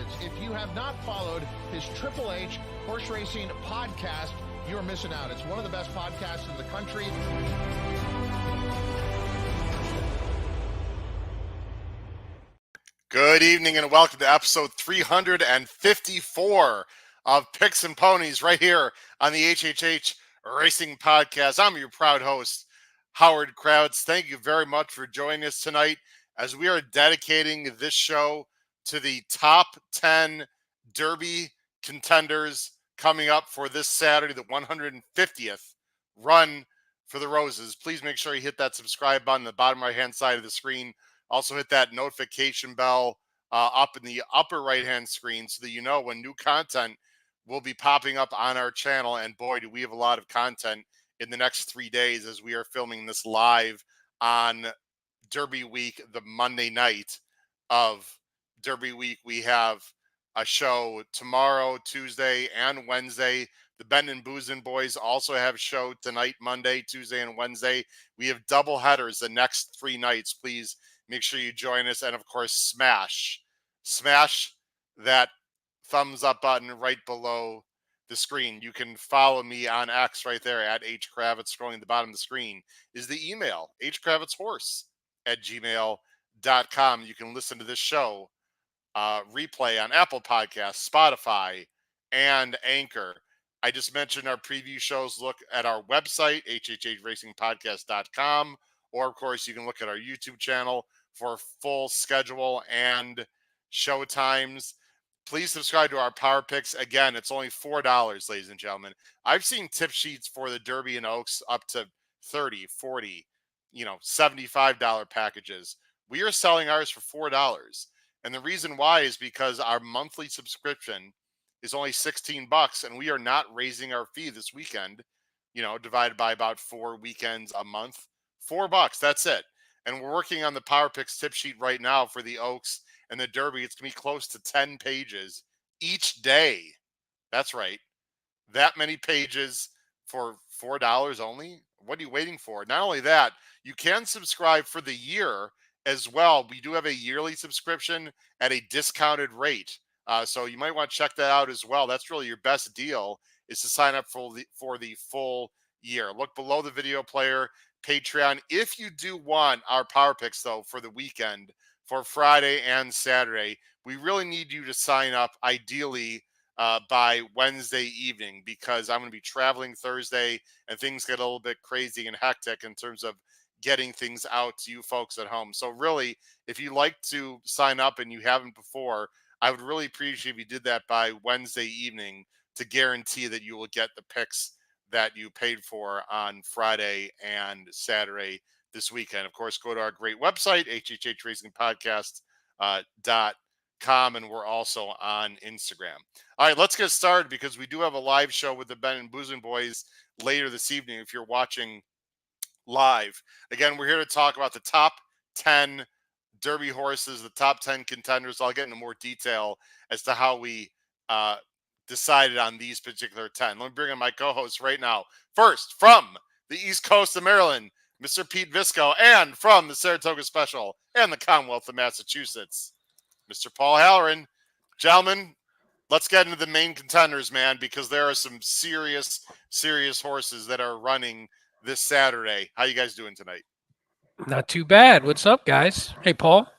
Rapids. If you have not followed his Triple H horse racing podcast, you're missing out. It's one of the best podcasts in the country. Good evening and welcome to episode 354 of Picks and Ponies right here on the HHH Racing Podcast. I'm your proud host, Howard Krauts. Thank you very much for joining us tonight as we are dedicating this show to the top 10 Derby contenders coming up for this Saturday, the 150th run for the Roses. Please make sure you hit that subscribe button on the bottom right-hand side of the screen. Also hit that notification bell up in the upper right-hand screen so that you know when new content will be popping up on our channel. And boy, do we have a lot of content in the next 3 days as we are filming this live on Derby Week, the Monday night of Derby Week. We have a show tomorrow, Tuesday, and Wednesday. The Ben and Boozin' Boys also have a show tonight, Monday, Tuesday, and Wednesday. We have double headers the next 3 nights. Please make sure you join us. And, of course, smash that thumbs up button right below the screen. You can follow me on X right there at HKravitz. Scrolling at the bottom of the screen is the email, hkravitzhorse@gmail.com. You can listen to this show replay on Apple Podcasts, Spotify, and Anchor. I just mentioned our preview shows. Look at our website, hhhracingpodcast.com, or, of course, you can look at our YouTube channel for full schedule and show times. Please subscribe to our Power Picks. Again, it's only $4, ladies and gentlemen. I've seen tip sheets for the Derby and Oaks up to $30, $40, $75 packages. We are selling ours for $4. And the reason why is because our monthly subscription is only $16, and we are not raising our fee this weekend, divided by about 4 weekends a month. $4, that's it. And we're working on the Power Picks tip sheet right now for the Oaks and the Derby. It's going to be close to 10 pages each day. That's right. That many pages for $4 only? What are you waiting for? Not only that, you can subscribe for the year as well. We do have a yearly subscription at a discounted rate. So you might want to check that out as well. That's really your best deal, is to sign up for the full year. Look below the video player, Patreon. If you do want our Power Picks, though, for the weekend, for Friday and Saturday, we really need you to sign up ideally by Wednesday evening, because I'm going to be traveling Thursday and things get a little bit crazy and hectic in terms of getting things out to you folks at home. So really, if you like to sign up and you haven't before, I would really appreciate if you did that by Wednesday evening to guarantee that you will get the picks that you paid for on Friday and Saturday this weekend. Of course, go to our great website, hhhracingpodcast.com, and we're also on Instagram. All right, let's get started, because we do have a live show with the Ben and Boozin' Boys later this evening if you're watching live. Again, we're here to talk about the top 10 Derby horses, the top 10 contenders. I'll get into more detail as to how we decided on these particular 10. Let me bring in my co-host right now. First, from the East Coast of Maryland, Mr. Pete Visco, and from the Saratoga Special and the Commonwealth of Massachusetts, Mr. Paul Halloran. Gentlemen, let's get into the main contenders, man, because there are some serious horses that are running this Saturday. How you guys doing tonight? Not too bad. What's up, guys? Hey, Paul.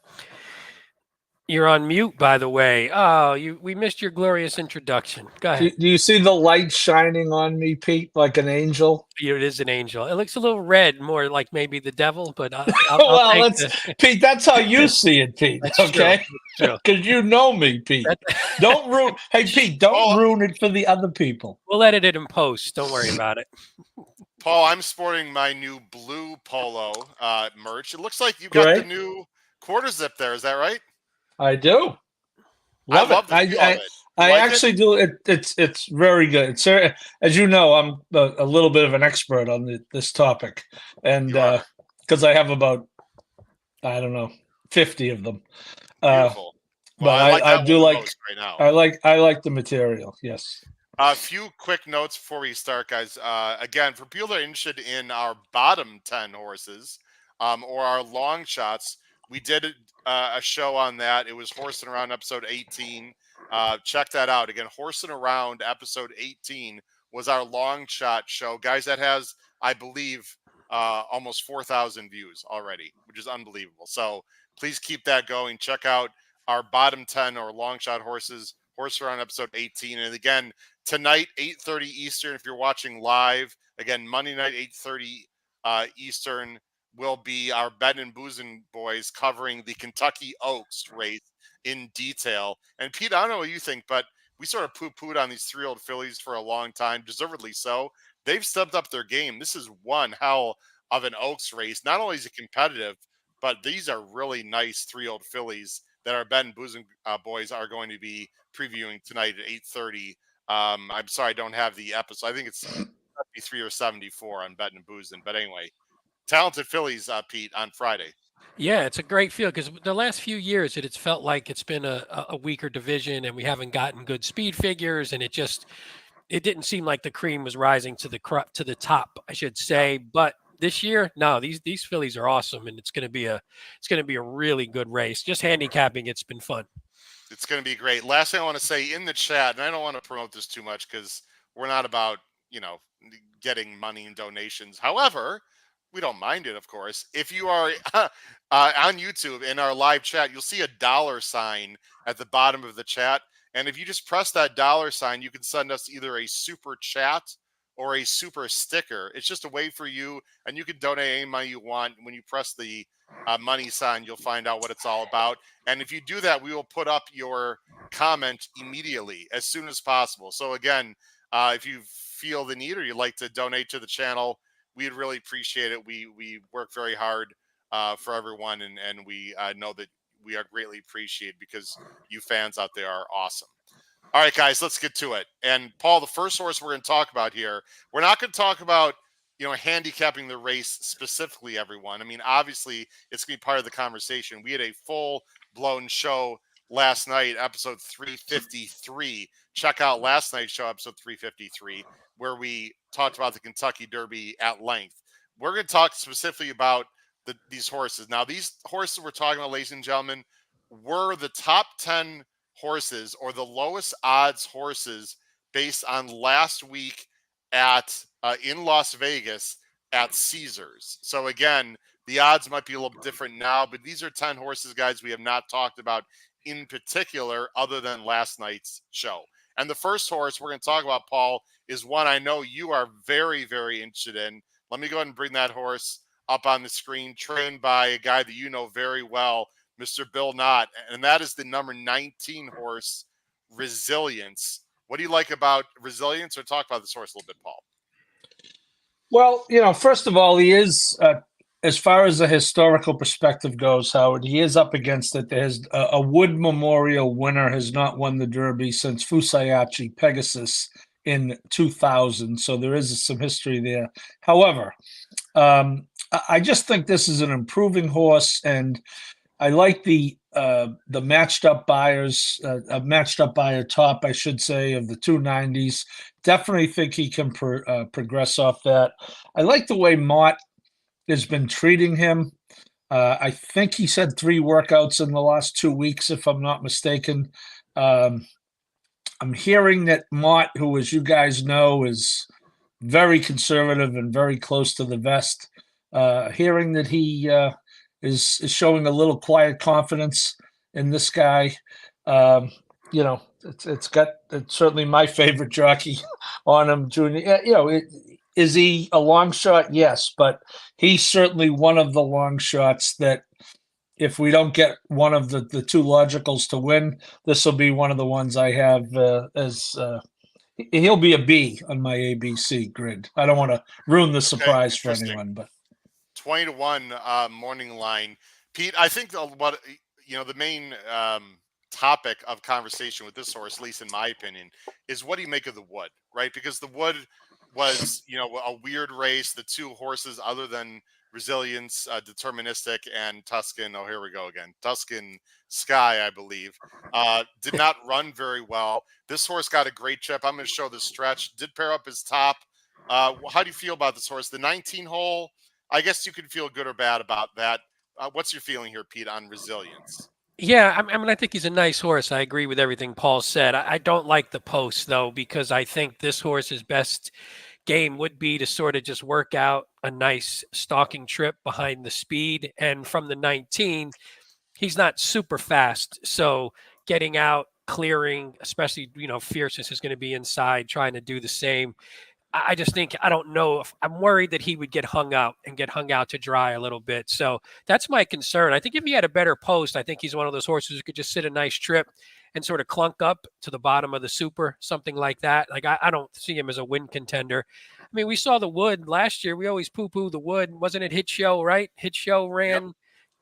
You're on mute, by the way. Oh, we missed your glorious introduction. Go ahead. Do you see the light shining on me, Pete, like an angel? It is an angel. It looks a little red, more like maybe the devil, but Pete, that's how you see it, Pete. Okay, because you know me, Pete. Don't ruin. Hey, Pete, don't ruin it for the other people. We'll edit it in post. Don't worry about it. Paul, I'm sporting my new blue polo merch. It looks like you got the new quarter zip there. Is that right? I do. Love it. I actually do. It's very good. It's, as you know, I'm a little bit of an expert on this topic, and because I have about 50 of them. Beautiful. But I do like. Right now. I like the material. Yes. A few quick notes before we start, guys. Again, for people that are interested in our bottom 10 horses or our long shots, we did a show on that. It was Horsing Around episode 18. Check that out. Again, Horsing Around episode 18 was our long shot show. Guys, that has, I believe, almost 4,000 views already, which is unbelievable. So please keep that going. Check out our bottom 10 or long shot horses, Horse Around episode 18. And again, tonight, 8:30 Eastern, if you're watching live, again, Monday night, 8:30 Eastern, will be our Bet and Boozin' boys covering the Kentucky Oaks race in detail. And Pete, I don't know what you think, but we sort of poo-pooed on these 3-year-old fillies for a long time, deservedly so. They've stepped up their game. This is one hell of an Oaks race. Not only is it competitive, but these are really nice 3-year-old fillies that our Bet and Boozin' boys are going to be previewing tonight at 8:30. I'm sorry I don't have the episode. I think it's 73 or 74 on Bet and Boozin'. But anyway, talented fillies, Pete, on Friday. Yeah, it's a great feel because the last few years it's felt like it's been a weaker division and we haven't gotten good speed figures, and it didn't seem like the cream was rising to the top, I should say. But this year, no, these fillies are awesome, and it's going to be a really good race. Just handicapping, it's been fun. It's going to be great. Last thing I want to say in the chat, and I don't want to promote this too much because we're not about, getting money and donations. However, we don't mind it, of course. If you are on YouTube in our live chat, you'll see a $ at the bottom of the chat. And if you just press that $, you can send us either a super chat or a super sticker. It's just a way for you, and you can donate any money you want. When you press the money sign, you'll find out what it's all about. And if you do that, we will put up your comment immediately as soon as possible. So again, if you feel the need or you'd like to donate to the channel, we'd really appreciate it. We work very hard for everyone, and we know that we are greatly appreciated because you fans out there are awesome. All right, guys, let's get to it. And Paul, the first horse we're going to talk about here, we're not going to talk about, handicapping the race specifically, everyone. I mean, obviously, it's going to be part of the conversation. We had a full-blown show last night, episode 353. Check out last night's show, episode 353, where we talked about the Kentucky Derby at length. We're going to talk specifically about these horses. Now, these horses we're talking about, ladies and gentlemen, were the top 10 horses or the lowest odds horses based on last week at in Las Vegas at Caesars. So again, the odds might be a little different now, but these are 10 horses, guys, we have not talked about in particular other than last night's show. And the first horse we're going to talk about, Paul, is one I know you are very, very interested in. Let me go ahead and bring that horse up on the screen, trained by a guy that you know very well, Mr. Bill Knott, and that is the number 19 horse, Resilience. What do you like about Resilience, or talk about this horse a little bit, Paul? Well, first of all, he is, as far as the historical perspective goes, Howard, he is up against it. There's a Wood Memorial winner has not won the Derby since Fusayachi Pegasus in 2000, so there is some history there. However, I just think this is an improving horse, and I like the matched up buyers, a matched up buyer top, I should say, of the 290s. Definitely think he can progress off that. I like the way Mott has been treating him. I think he's had 3 workouts in the last 2 weeks, if I'm not mistaken. I'm hearing that Mott, who, as you guys know, is very conservative and very close to the vest, hearing that he is showing a little quiet confidence in this guy. It's certainly my favorite jockey on him, Junior. Is he a long shot? Yes, but he's certainly one of the long shots that if we don't get one of the 2 logicals to win, this will be one of the ones I have as he'll be a B on my ABC grid. I don't want to ruin the surprise for anyone, but 20-1 morning line. Pete, I think the main topic of conversation with this horse, at least in my opinion, is what do you make of the Wood, right? Because the Wood was, a weird race. The 2 horses, other than Resilience, Deterministic, and Tuscan, oh, here we go again, Tuscan Sky, I believe, did not run very well. This horse got a great chip. I'm going to show the stretch. Did pair up his top. How do you feel about this horse? The 19 hole, I guess you could feel good or bad about that. what's your feeling here, Pete, on Resilience? Yeah, I mean, I think he's a nice horse. I agree with everything Paul said. I don't like the post, though, because I think this horse's best game would be to sort of just work out a nice stalking trip behind the speed. And from the 19, he's not super fast. So getting out, clearing, especially, Fierceness is going to be inside trying to do the same. I just think, I don't know if I'm worried that he would get hung out to dry a little bit. So that's my concern. I think if he had a better post, I think he's one of those horses who could just sit a nice trip and sort of clunk up to the bottom of the super, something like that. Like, I don't see him as a win contender. I mean, we saw the Wood last year. We always poo-poo the Wood. Wasn't it Hit Show, right? Hit Show ran. Yep.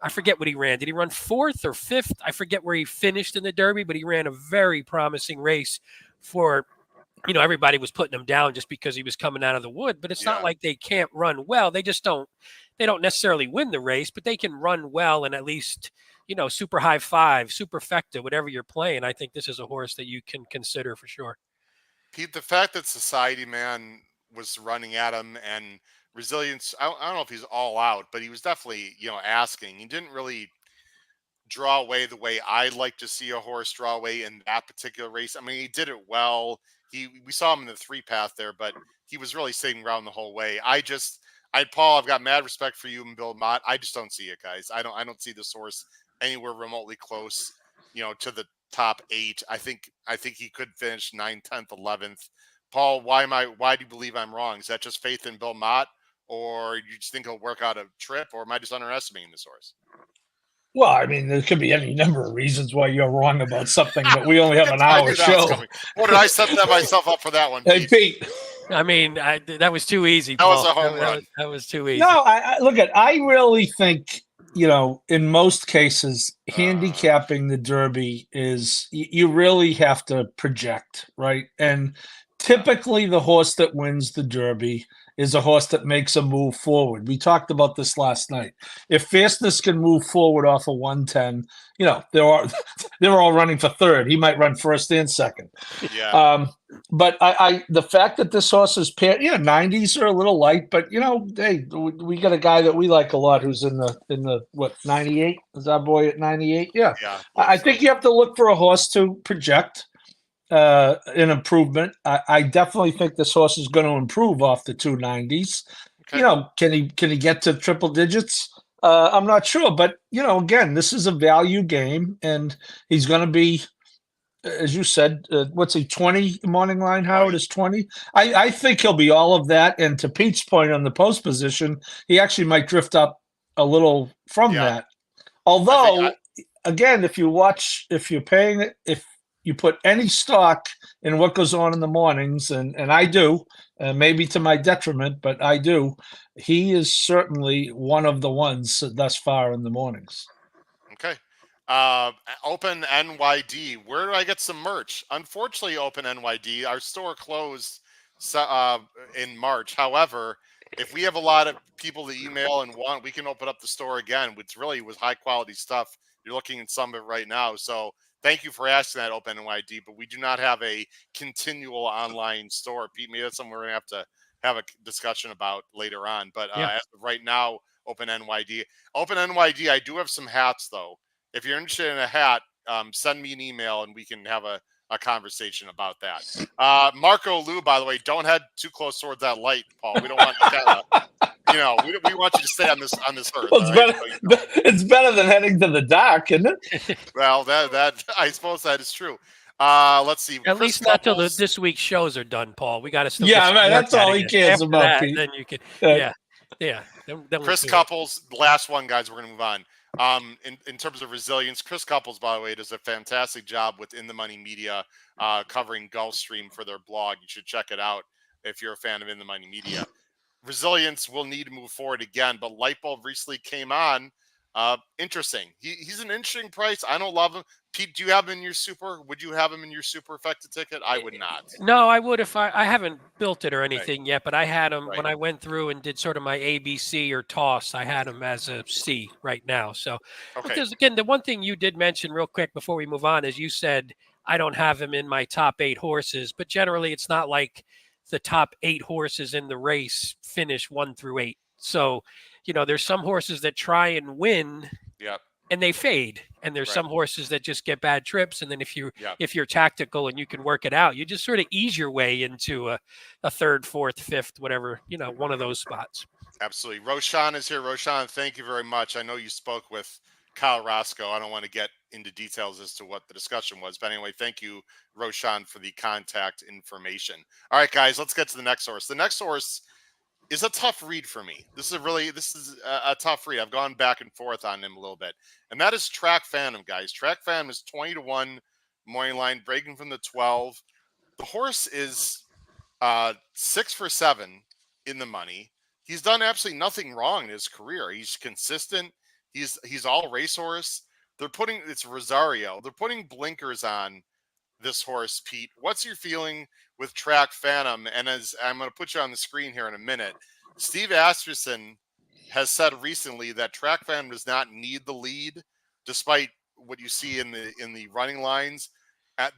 I forget what he ran. Did he run 4th or 5th? I forget where he finished in the Derby, but he ran a very promising race for, everybody was putting him down just because he was coming out of the Wood, but it's not like they can't run well. They don't necessarily win the race, but they can run well and at least, super high 5, super fecta, whatever you're playing. I think this is a horse that you can consider for sure. Pete, the fact that Society Man was running at him and Resilience, I don't know if he's all out, but he was definitely, asking. He didn't really draw away the way I like to see a horse draw away in that particular race. I mean, he did it well. We saw him in the 3 path there, but he was really sitting around the whole way. Paul, I've got mad respect for you and Bill Mott. I just don't see it, guys. I don't see this horse anywhere remotely close, to the top 8. I think he could finish 9th, 10th, 11th. Paul, why do you believe I'm wrong? Is that just faith in Bill Mott, or you just think he'll work out a trip, or am I just underestimating this horse? Well, I mean, there could be any number of reasons why you're wrong about something, but we only have an hour show. What did I set myself up for that one, Pete? Hey, Pete. I mean, that was too easy, Paul. That was a home run. That was too easy. No, I really think, in most cases, handicapping the Derby is, you really have to project, right? And typically the horse that wins the Derby is a horse that makes a move forward. We talked about this last night. If Fierceness can move forward off of 110, they're all running for 3rd. He might run 1st and 2nd. Yeah. But the fact that this horse is paired, 90s are a little light, but hey, we got a guy that we like a lot who's in the what, 98? Is our boy at 98? Yeah. I think you have to look for a horse to project an improvement. I definitely think this horse is going to improve off the 290s. Okay. Can he get to triple digits? I'm not sure, but again, this is a value game, and he's going to be, as you said, what's he, 20 morning line? Howard is 20. I think he'll be all of that. And to Pete's point on the post position, he actually might drift up a little from that. Although, again, if you put any stock in what goes on in the mornings, and I do, maybe to my detriment, but I do, he is certainly one of the ones thus far in the mornings. Okay. Open NYD. Where do I get some merch? Unfortunately, Open NYD, our store closed in March. However, if we have a lot of people that email and want, we can open up the store again. Which really was high quality stuff. You're looking at some of it right now. So thank you for asking that, Open NYD, but we do not have a continual online store. Pete, maybe that's something we're going to have a discussion about later on. But as of right now, Open NYD. Open NYD, I do have some hats, though. If you're interested in a hat, send me an email and we can have a conversation about that. Marco Lou, by the way, don't head too close towards that light, Paul. We don't want we want you to stay on this earth. Well, it's better than heading to the dock, isn't it? Well, that I suppose that is true. Let's see. At least not till this week's shows are done, Paul. We got to still. Yeah, man, that's all he cares about. That, Pete. then you could. Yeah. Then Chris Couples, last one, guys. We're going to move on. In terms of Resilience, Chris Couples, by the way, does a fantastic job with In the Money Media covering Gulfstream for their blog. You should check it out if you're a fan of In the Money Media. Resilience will need to move forward again, but Lightbulb recently came on. Interesting. He's an interesting price. I don't love him. Pete, do you have him in your super? Would you have him in your super effective ticket? I would not. No, I would if I haven't built it or anything yet, but I had him when I went through and did sort of my ABC or toss. I had him as a C right now. So, because again, the one thing you did mention real quick before we move on is you said I don't have him in my top 8 horses, but generally it's not like the top 8 horses in the race finish 1 through 8. So there's some horses that try and win. Yep. And they fade. And there's some horses that just get bad trips. And then if you're tactical and you can work it out, you just sort of ease your way into a third, fourth, fifth, whatever, one of those spots. Absolutely. Roshan is here. Roshan, thank you very much. I know you spoke with Kyle Roscoe. I don't want to get into details as to what the discussion was, but anyway, thank you, Roshan, for the contact information. All right, guys, let's get to the next horse. The next horse is a tough read for me. This is a tough read. I've gone back and forth on him a little bit, and that is Track Phantom, guys. Track Phantom is 20-1 morning line, breaking from the 12. The horse is 6 for 7 in the money. He's done absolutely nothing wrong in his career. He's consistent. He's all racehorse. It's Rosario. They're putting blinkers on this horse, Pete. What's your feeling with Track Phantom? And as I'm going to put you on the screen here in a minute, Steve Asmussen has said recently that Track Phantom does not need the lead, despite what you see in the running lines.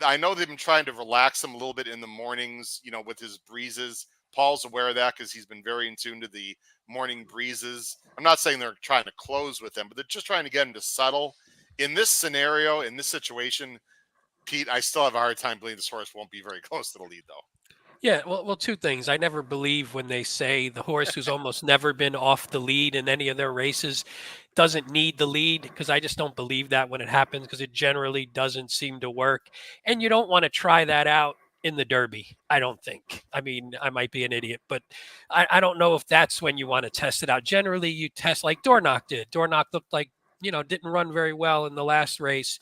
I know they've been trying to relax him a little bit in the mornings, with his breezes. Paul's aware of that because he's been very in tune to the morning breezes. I'm not saying they're trying to close with him, but they're just trying to get him to settle. In this scenario, in this situation, Pete, I still have a hard time believing this horse won't be very close to the lead, though. Yeah, well, two things. I never believe when they say the horse who's almost never been off the lead in any of their races doesn't need the lead, because I just don't believe that when it happens, because it generally doesn't seem to work. And you don't want to try that out in the Derby, I don't think. I mean, I might be an idiot, but I don't know if that's when you want to test it out. Generally, you test like Dornoch did. Dornoch looked like, didn't run very well in the last race,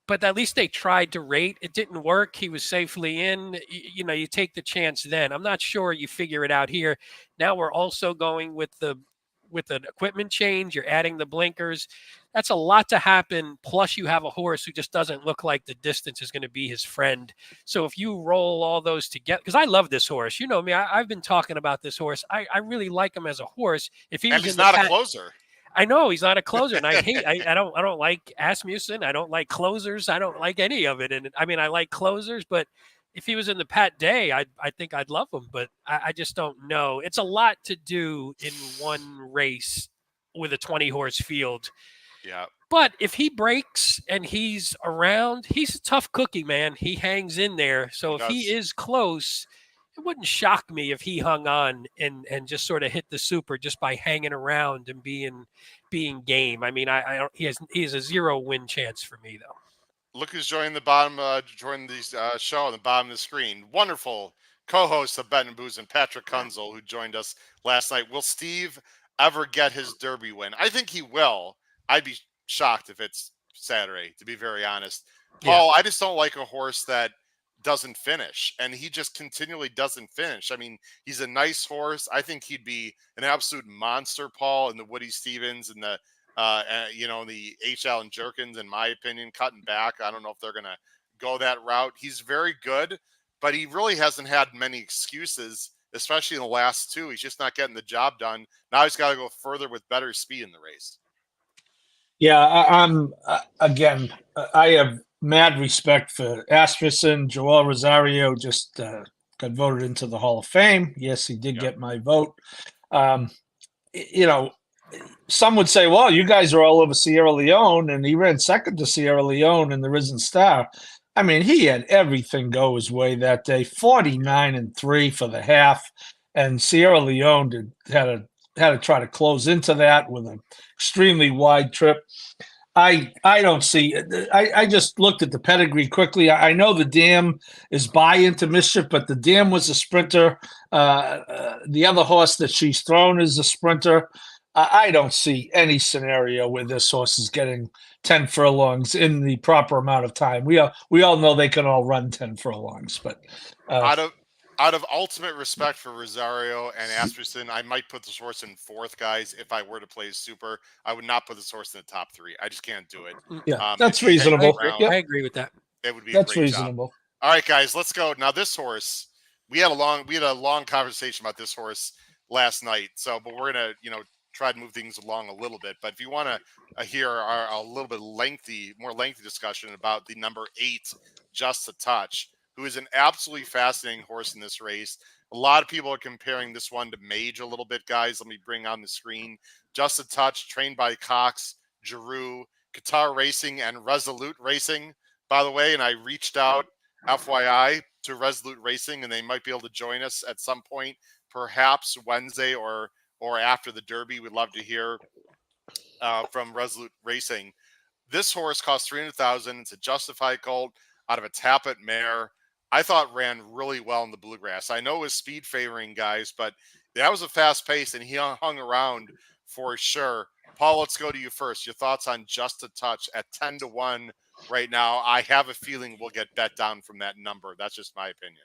but at least they tried to rate. It didn't work. He was safely in. You take the chance then. I'm not sure you figure it out here. Now we're also going with an equipment change. You're adding the blinkers. That's a lot to happen. Plus, you have a horse who just doesn't look like the distance is going to be his friend. So if you roll all those together, because I love this horse. You know me. I've been talking about this horse. I really like him as a horse. If he was he's not a closer. I know he's not a closer, and I don't like Asmussen. I don't like closers. I don't like any of it. And I mean, I like closers, but if he was in the Pat Day, I think I'd love him. But I just don't know. It's a lot to do in one race with a 20-horse field. Yeah. But if he breaks and he's around, he's a tough cookie, man. He hangs in there. So if he is close, it wouldn't shock me if he hung on and just sort of hit the super just by hanging around and being game. I mean, he has a 0-win chance for me, though. Look who's joining the bottom, joining the show on the bottom of the screen. Wonderful co-host of Bet and Booze and Patrick Kunzel, who joined us last night. Will Steve ever get his Derby win? I think he will. I'd be shocked if it's Saturday, to be very honest. Paul, I just don't like a horse that doesn't finish, and he just continually doesn't finish. I mean, he's a nice horse. I think he'd be an absolute monster, Paul, in the Woody Stevens and the the H. Allen Jerkins, in my opinion, cutting back. I don't know if they're going to go that route. He's very good, but he really hasn't had many excuses, especially in the last two. He's just not getting the job done. Now he's got to go further with better speed in the race. Yeah, I'm again, I have mad respect for Asmussen. Joel Rosario just got voted into the Hall of Fame. Yes, he did get my vote. Some would say, well, you guys are all over Sierra Leone, and he ran second to Sierra Leone in the Risen Star. I mean, he had everything go his way that day, 49-3 for the half, and Sierra Leone had to try to close into that with an extremely wide trip. I don't see it. I just looked at the pedigree quickly. I know the Dam is buy into mischief, but the Dam was a sprinter. The other horse that she's thrown is a sprinter. I don't see any scenario where this horse is getting 10 furlongs in the proper amount of time. We all know they can all run 10 furlongs, but out of ultimate respect for Rosario and Asmussen, I might put this horse in fourth, guys. If I were to play super, I would not put this horse in the top three. I just can't do it. Yeah, that's reasonable. I agree with that. It would be that's reasonable. Job. All right, guys, let's go. Now, this horse, we had a long conversation about this horse last night. So, but we're gonna try to move things along a little bit. But if you want to hear a little bit more lengthy discussion about the number 8, Just a Touch, who is an absolutely fascinating horse in this race. A lot of people are comparing this one to Mage a little bit, guys. Let me bring on the screen. Just a Touch, trained by Cox, Giroux, Qatar Racing, and Resolute Racing, by the way. And I reached out, FYI, to Resolute Racing, and they might be able to join us at some point, perhaps Wednesday or after the Derby. We'd love to hear from Resolute Racing. This horse cost $300,000. It's a justified colt out of a Tappet mare. I thought ran really well in the Bluegrass. I know it was speed favoring, guys, but that was a fast pace, and he hung around for sure. Paul, let's go to you first. Your thoughts on Just a Touch at 10-1 right now. I have a feeling we'll get bet down from that number. That's just my opinion.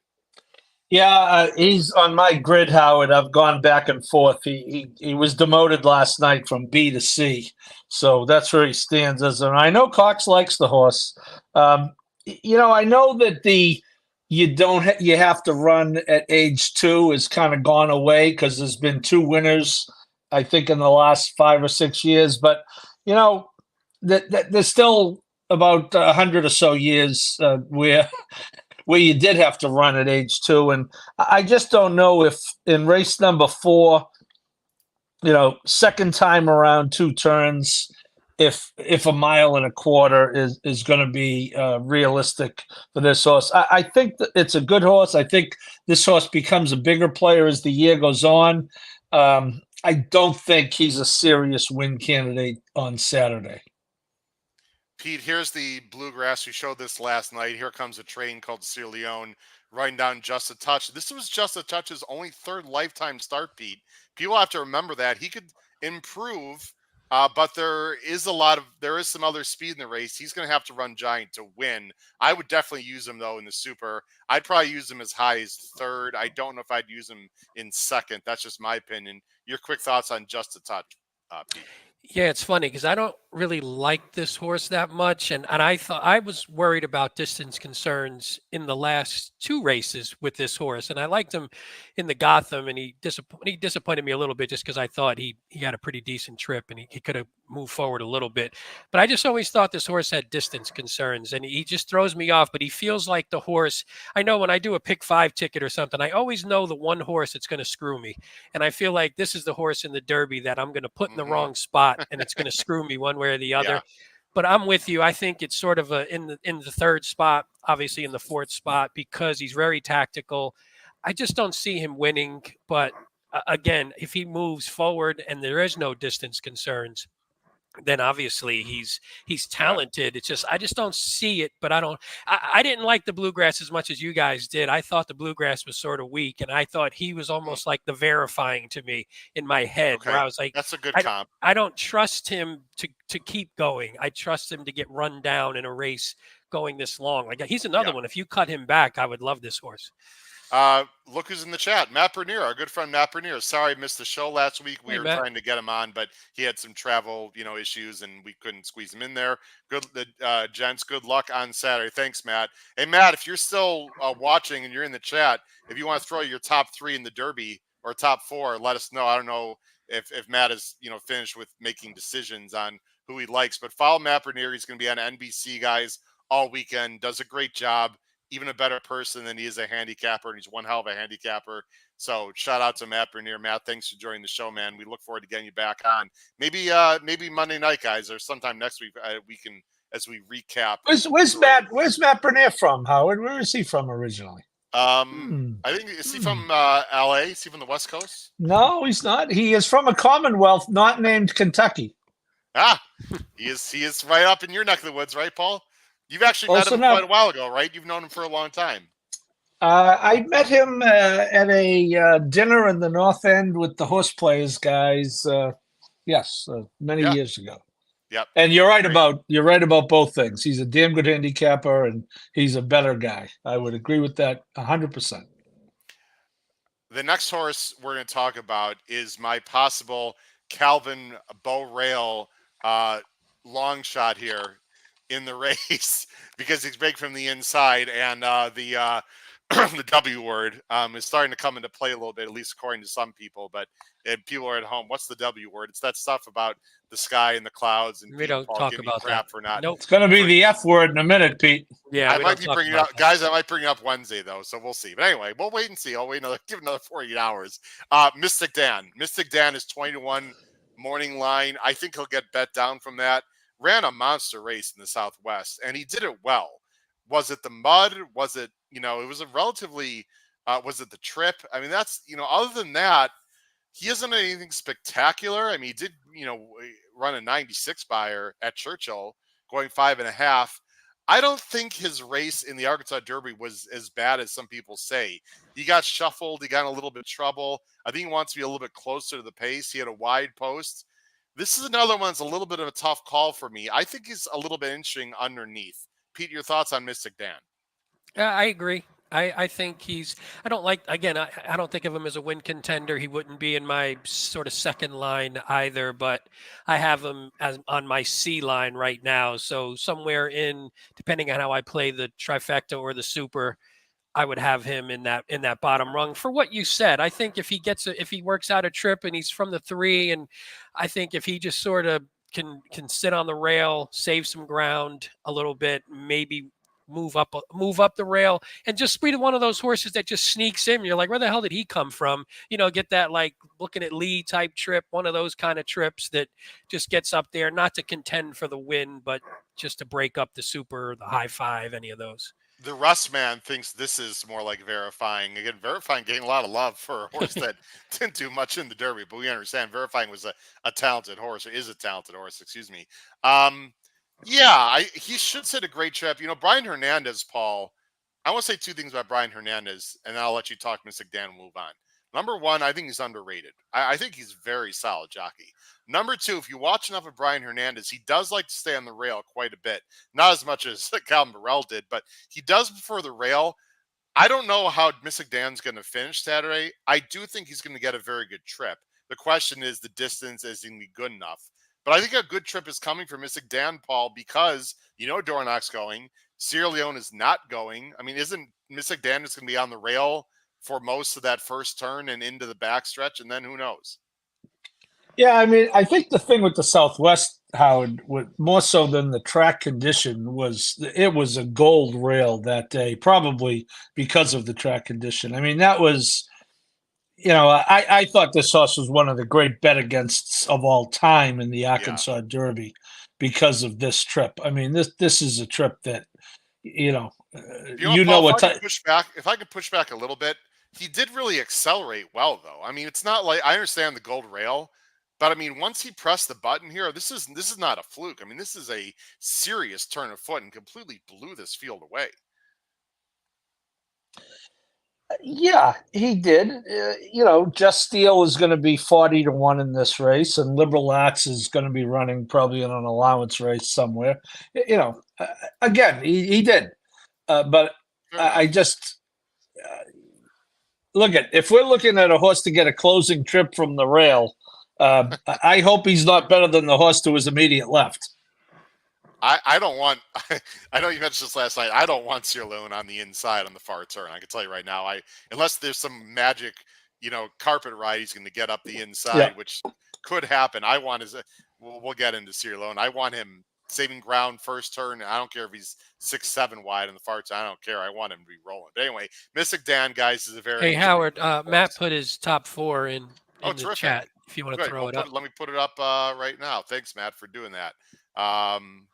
Yeah, he's on my grid, Howard. I've gone back and forth. He was demoted last night from B to C, so that's where he stands. And I know Cox likes the horse. I know that you have to run at age 2 is kind of gone away because there's been 2 winners, I think, in the last 5 or 6 years. But that there's still about 100 or so years where you did have to run at age 2. And I just don't know if in race number 4, second time around 2 turns, if 1.25 miles is going to be realistic for this horse. I think that it's a good horse. I think this horse becomes a bigger player as the year goes on. I don't think he's a serious win candidate on Saturday. Pete, here's the Bluegrass. We showed this last night. Here comes a train called Sir Leone riding down Just a Touch. This was Just a Touch's only 3rd lifetime start, Pete. People have to remember that. He could improve, but there is some other speed in the race. He's going to have to run giant to win. I would definitely use him, though, in the Super. I'd probably use him as high as 3rd. I don't know if I'd use him in 2nd. That's just my opinion. Your quick thoughts on Just a Touch, Pete? Yeah, it's funny because I don't really like this horse that much, and I was worried about distance concerns in the last 2 races with this horse, and I liked him in the Gotham, and he disappointed me a little bit just because I thought he had a pretty decent trip and he could have moved forward a little bit, but I just always thought this horse had distance concerns, and he just throws me off. But he feels like the horse. I know when I do a pick 5 ticket or something, I always know the one horse that's going to screw me, and I feel like this is the horse in the Derby that I'm going to put in the wrong spot. And it's going to screw me one way or the other. Yeah. But I'm with you. I think it's sort of in the 3rd spot, obviously in the 4th spot, because he's very tactical. I just don't see him winning. But again, if he moves forward and there is no distance concerns, then obviously he's talented. It's just I just don't see it. But I didn't like the Bluegrass as much as you guys did. I thought the Bluegrass was sort of weak, and I thought he was almost like the Verifying to me in my head, where I was like, that's a good comp. I don't trust him to keep going. I trust him to get run down in a race going this long. Like, he's another one. If you cut him back, I would love this horse. Look who's in the chat. Matt Bernier, our good friend Matt Bernier. Sorry I missed the show last week. We were trying to get him on, but he had some travel, issues, and we couldn't squeeze him in there. Good, gents. Good luck on Saturday. Thanks, Matt. Hey, Matt, if you're still watching and you're in the chat, if you want to throw your top 3 in the Derby or top 4, let us know. I don't know if Matt is finished with making decisions on who he likes, but follow Matt Bernier. He's going to be on NBC, guys, all weekend. Does a great job. Even a better person than he is a handicapper, and he's one hell of a handicapper. So shout out to Matt Bernier. Matt, thanks for joining the show, man. We look forward to getting you back on. Maybe Monday night, guys, or sometime next week we can, as we recap. Where's Matt Bernier from, Howard? Where is he from originally? I think is he from LA? Is he from the West Coast? No, he's not. He is from a Commonwealth not named Kentucky. He is right up in your neck of the woods, right, Paul? You've actually met him quite a while ago, right? You've known him for a long time. I met him at a dinner in the North End with the horse players guys. Many years ago. Yep. And you're right about both things. He's a damn good handicapper, and he's a better guy. I would agree with that 100%. The next horse we're going to talk about is my possible Calvin Bow-Rail long shot here in the race, because he's big from the inside, and the the W word is starting to come into play a little bit, at least according to some people. But if people are at home, what's the W word? It's that stuff about the sky and the clouds, and We Pete don't and Paul talk give me about crap that. for not. Nope. It's going to be the F word in a minute, Pete. Yeah, I we might don't be talk bringing it about up, that. guys. I might bring it up Wednesday though, so we'll see. But anyway, we'll wait and see. I'll wait give another 48 hours. Mystic Dan is 20-1 morning line. I think he'll get bet down from that. Ran a monster race in the Southwest, and he did it well. Was it the mud? Was it, it was a relatively, was it the trip? I mean, that's, other than that, he isn't anything spectacular. I mean, he did, run a 96 buyer at Churchill going 5.5. I don't think his race in the Arkansas Derby was as bad as some people say. He got shuffled. He got in a little bit of trouble. I think he wants to be a little bit closer to the pace. He had a wide post. This is another one that's a little bit of a tough call for me. I think he's a little bit inching underneath. Pete, your thoughts on Mystic Dan? I agree. I think I don't like, again, I don't think of him as a win contender. He wouldn't be in my sort of second line either, but I have him as on my C line right now. So somewhere in, depending on how I play the trifecta or the super, I would have him in that bottom rung for what you said. I think if he works out a trip and he's from the 3, and I think if he just sort of can sit on the rail, save some ground a little bit, maybe move up the rail, and just be one of those horses that just sneaks in. You're like, where the hell did he come from? Get that like looking at Lee type trip, one of those kind of trips that just gets up there, not to contend for the win, but just to break up the super, the high five, any of those. The Russ man thinks this is more like Verifying. Again, Verifying getting a lot of love for a horse that didn't do much in the Derby, but we understand Verifying was a talented horse, or is a talented horse, excuse me. He should set a great trip. Brian Hernandez, Paul, I want to say two things about Brian Hernandez, and then I'll let you talk Mystic Dan and move on. Number one, I think he's underrated. I think he's very solid jockey. Number two, if you watch enough of Brian Hernandez, he does like to stay on the rail quite a bit. Not as much as Calvin Burrell did, but he does prefer the rail. I don't know how Mystic Dan's going to finish Saturday. I do think he's going to get a very good trip. The question is the distance, is he going to be good enough? But I think a good trip is coming for Mystic Dan, Paul, because Dornoch's going. Sierra Leone is not going. I mean, isn't Mystic Dan just going to be on the rail for most of that first turn and into the backstretch, and then who knows? Yeah, I mean, I think the thing with the Southwest, Howard, more so than the track condition, was a gold rail that day, probably because of the track condition. I mean, that was, I thought this horse was one of the great bet againsts of all time in the Arkansas Derby because of this trip. I mean, this is a trip that, Paul, if I could push back a little bit, he did really accelerate well, though. I mean, it's not like, I understand the gold rail, but I mean, once he pressed the button here, this is not a fluke. I mean, this is a serious turn of foot and completely blew this field away. Yeah, he did. Just Steel is going to be 40-1 in this race, and Liberal Arts is going to be running probably in an allowance race somewhere. Again, he did. But I just look at, if we're looking at a horse to get a closing trip from the rail, I hope he's not better than the horse to his immediate left. I don't want, I know you mentioned this last night, I don't want Sierra Leone on the inside on the far turn. I can tell you right now, unless there's some magic, carpet ride, he's going to get up the inside, which could happen. We'll get into Sierra Leone. I want him saving ground first turn. I don't care if he's 6-7 wide on the far turn. I don't care. I want him to be rolling. But anyway, Mystic Dan, guys, is a very... Hey, Howard, Matt put his top 4 in the terrific. chat if you want to throw it up. Let me put it up right now. Thanks, Matt, for doing that.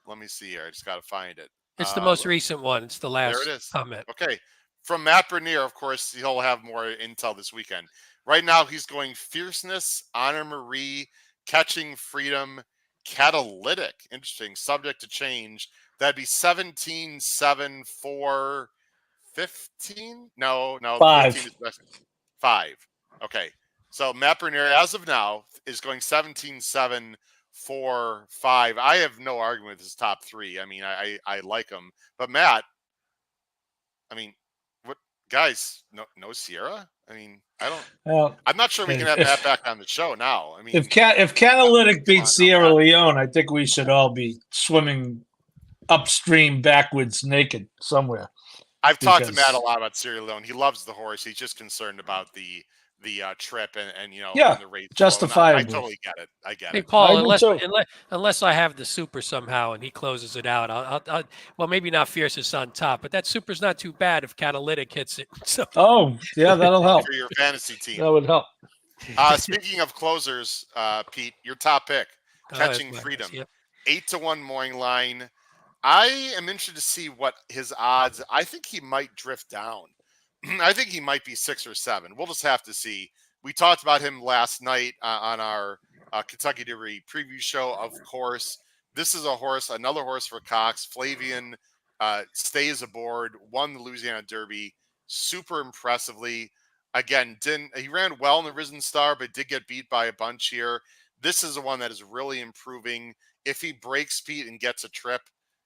Let me see here. I just got to find it. It's the most recent one. It's the last there it is. comment. Okay. From Matt Bernier, of course, he'll have more intel this weekend. Right now, he's going Fierceness, Honor Marie, Catching Freedom, Catalytic. Interesting. Subject to change. That'd be 17, 7, 4, 15? No. 5. 15 is 5. Okay. So Matt Bernier, as of now, is going 17, 7, 4, 5. I have no argument with his top 3. I mean, I like him. But Matt, I mean, what guys? No Sierra? I mean, I don't. Well, I'm not sure we can have Matt back on the show now. I mean, if Catalytic beats Sierra Leone, I think we should all be swimming upstream backwards naked somewhere. I've talked to Matt a lot about Sierra Leone. He loves the horse. He's just concerned about the trip and Yeah, and the race flow. And I justifiably. totally get it. I get Hey it. Paul, I do too. unless I have the super somehow and he closes it out, well maybe not Fierceness on top, but that super's not too bad if Catalytic hits it. So Oh, yeah, that'll help. For your fantasy team. That would help. Speaking of closers, Pete, your top pick, Catching that's Freedom, yep. 8-1 morning line. I am interested to see what his odds. I think he might drift down. I think he might be 6 or 7. We'll just have to see. We talked about him last night on our Kentucky Derby preview show. Of course, this is another horse for Cox. Flavian stays aboard, won the Louisiana Derby super impressively. Again, he ran well in the Risen Star, but did get beat by a bunch here. This is the one that is really improving. If he breaks Pete and gets a trip,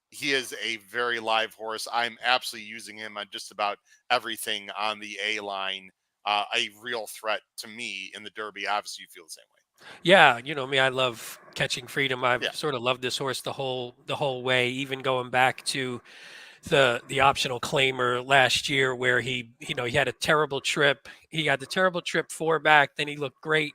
he is a very live horse. I'm absolutely using him on just about everything on the A line. A real threat to me in the Derby. Obviously, you feel the same way. Yeah, you know me, I love Catching Freedom. I've Yeah. sort of loved this horse the whole way, even going back to the optional claimer last year where he had a terrible trip. He had the terrible trip 4 back, then he looked great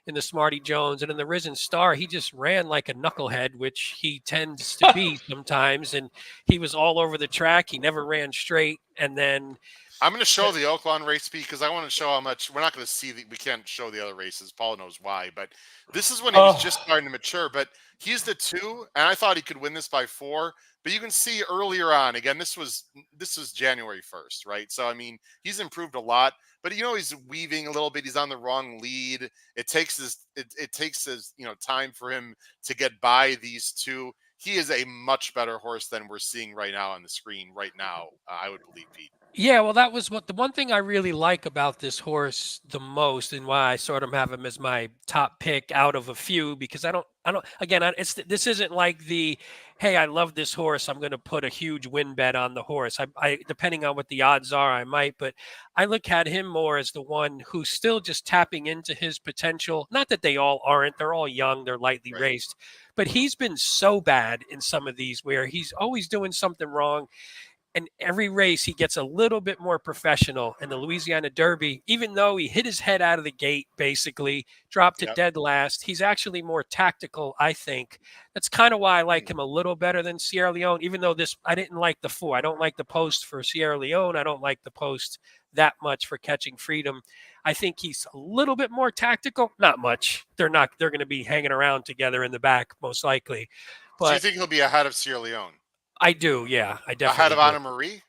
in the Smarty Jones, and in the Risen Star he just ran like a knucklehead, which he tends to be sometimes, and he was all over the track. He never ran straight. And then I'm going to show the Oaklawn race speed because I want to show how much we're not going to see. We can't show the other races. Paul knows why, but this is when he was just starting to mature. But he's the 2, and I thought he could win this by 4. But you can see earlier on, again, this was January 1st, right? So I mean, he's improved a lot. But he's weaving a little bit. He's on the wrong lead. It takes his time for him to get by these 2. He is a much better horse than we're seeing right now on the screen right now. I would believe, Pete. Yeah, well, that was the one thing I really like about this horse the most, and why I sort of have him as my top pick out of a few, because I don't. Again, this isn't like hey, I love this horse, I'm going to put a huge win bet on the horse. I depending on what the odds are, I might, but I look at him more as the one who's still just tapping into his potential. Not that they all aren't; they're all young, they're lightly raced, but he's been so bad in some of these where he's always doing something wrong. And every race he gets a little bit more professional. And the Louisiana Derby, even though he hit his head out of the gate, basically dropped to dead last, he's actually more tactical, I think. That's kind of why I like him a little better than Sierra Leone, even though I didn't like the 4. I don't like the post for Sierra Leone. I don't like the post that much for Catching Freedom. I think he's a little bit more tactical. Not much. They're going to be hanging around together in the back, most likely. But so you think he'll be ahead of Sierra Leone? I do, yeah. I definitely ahead of Anna Marie.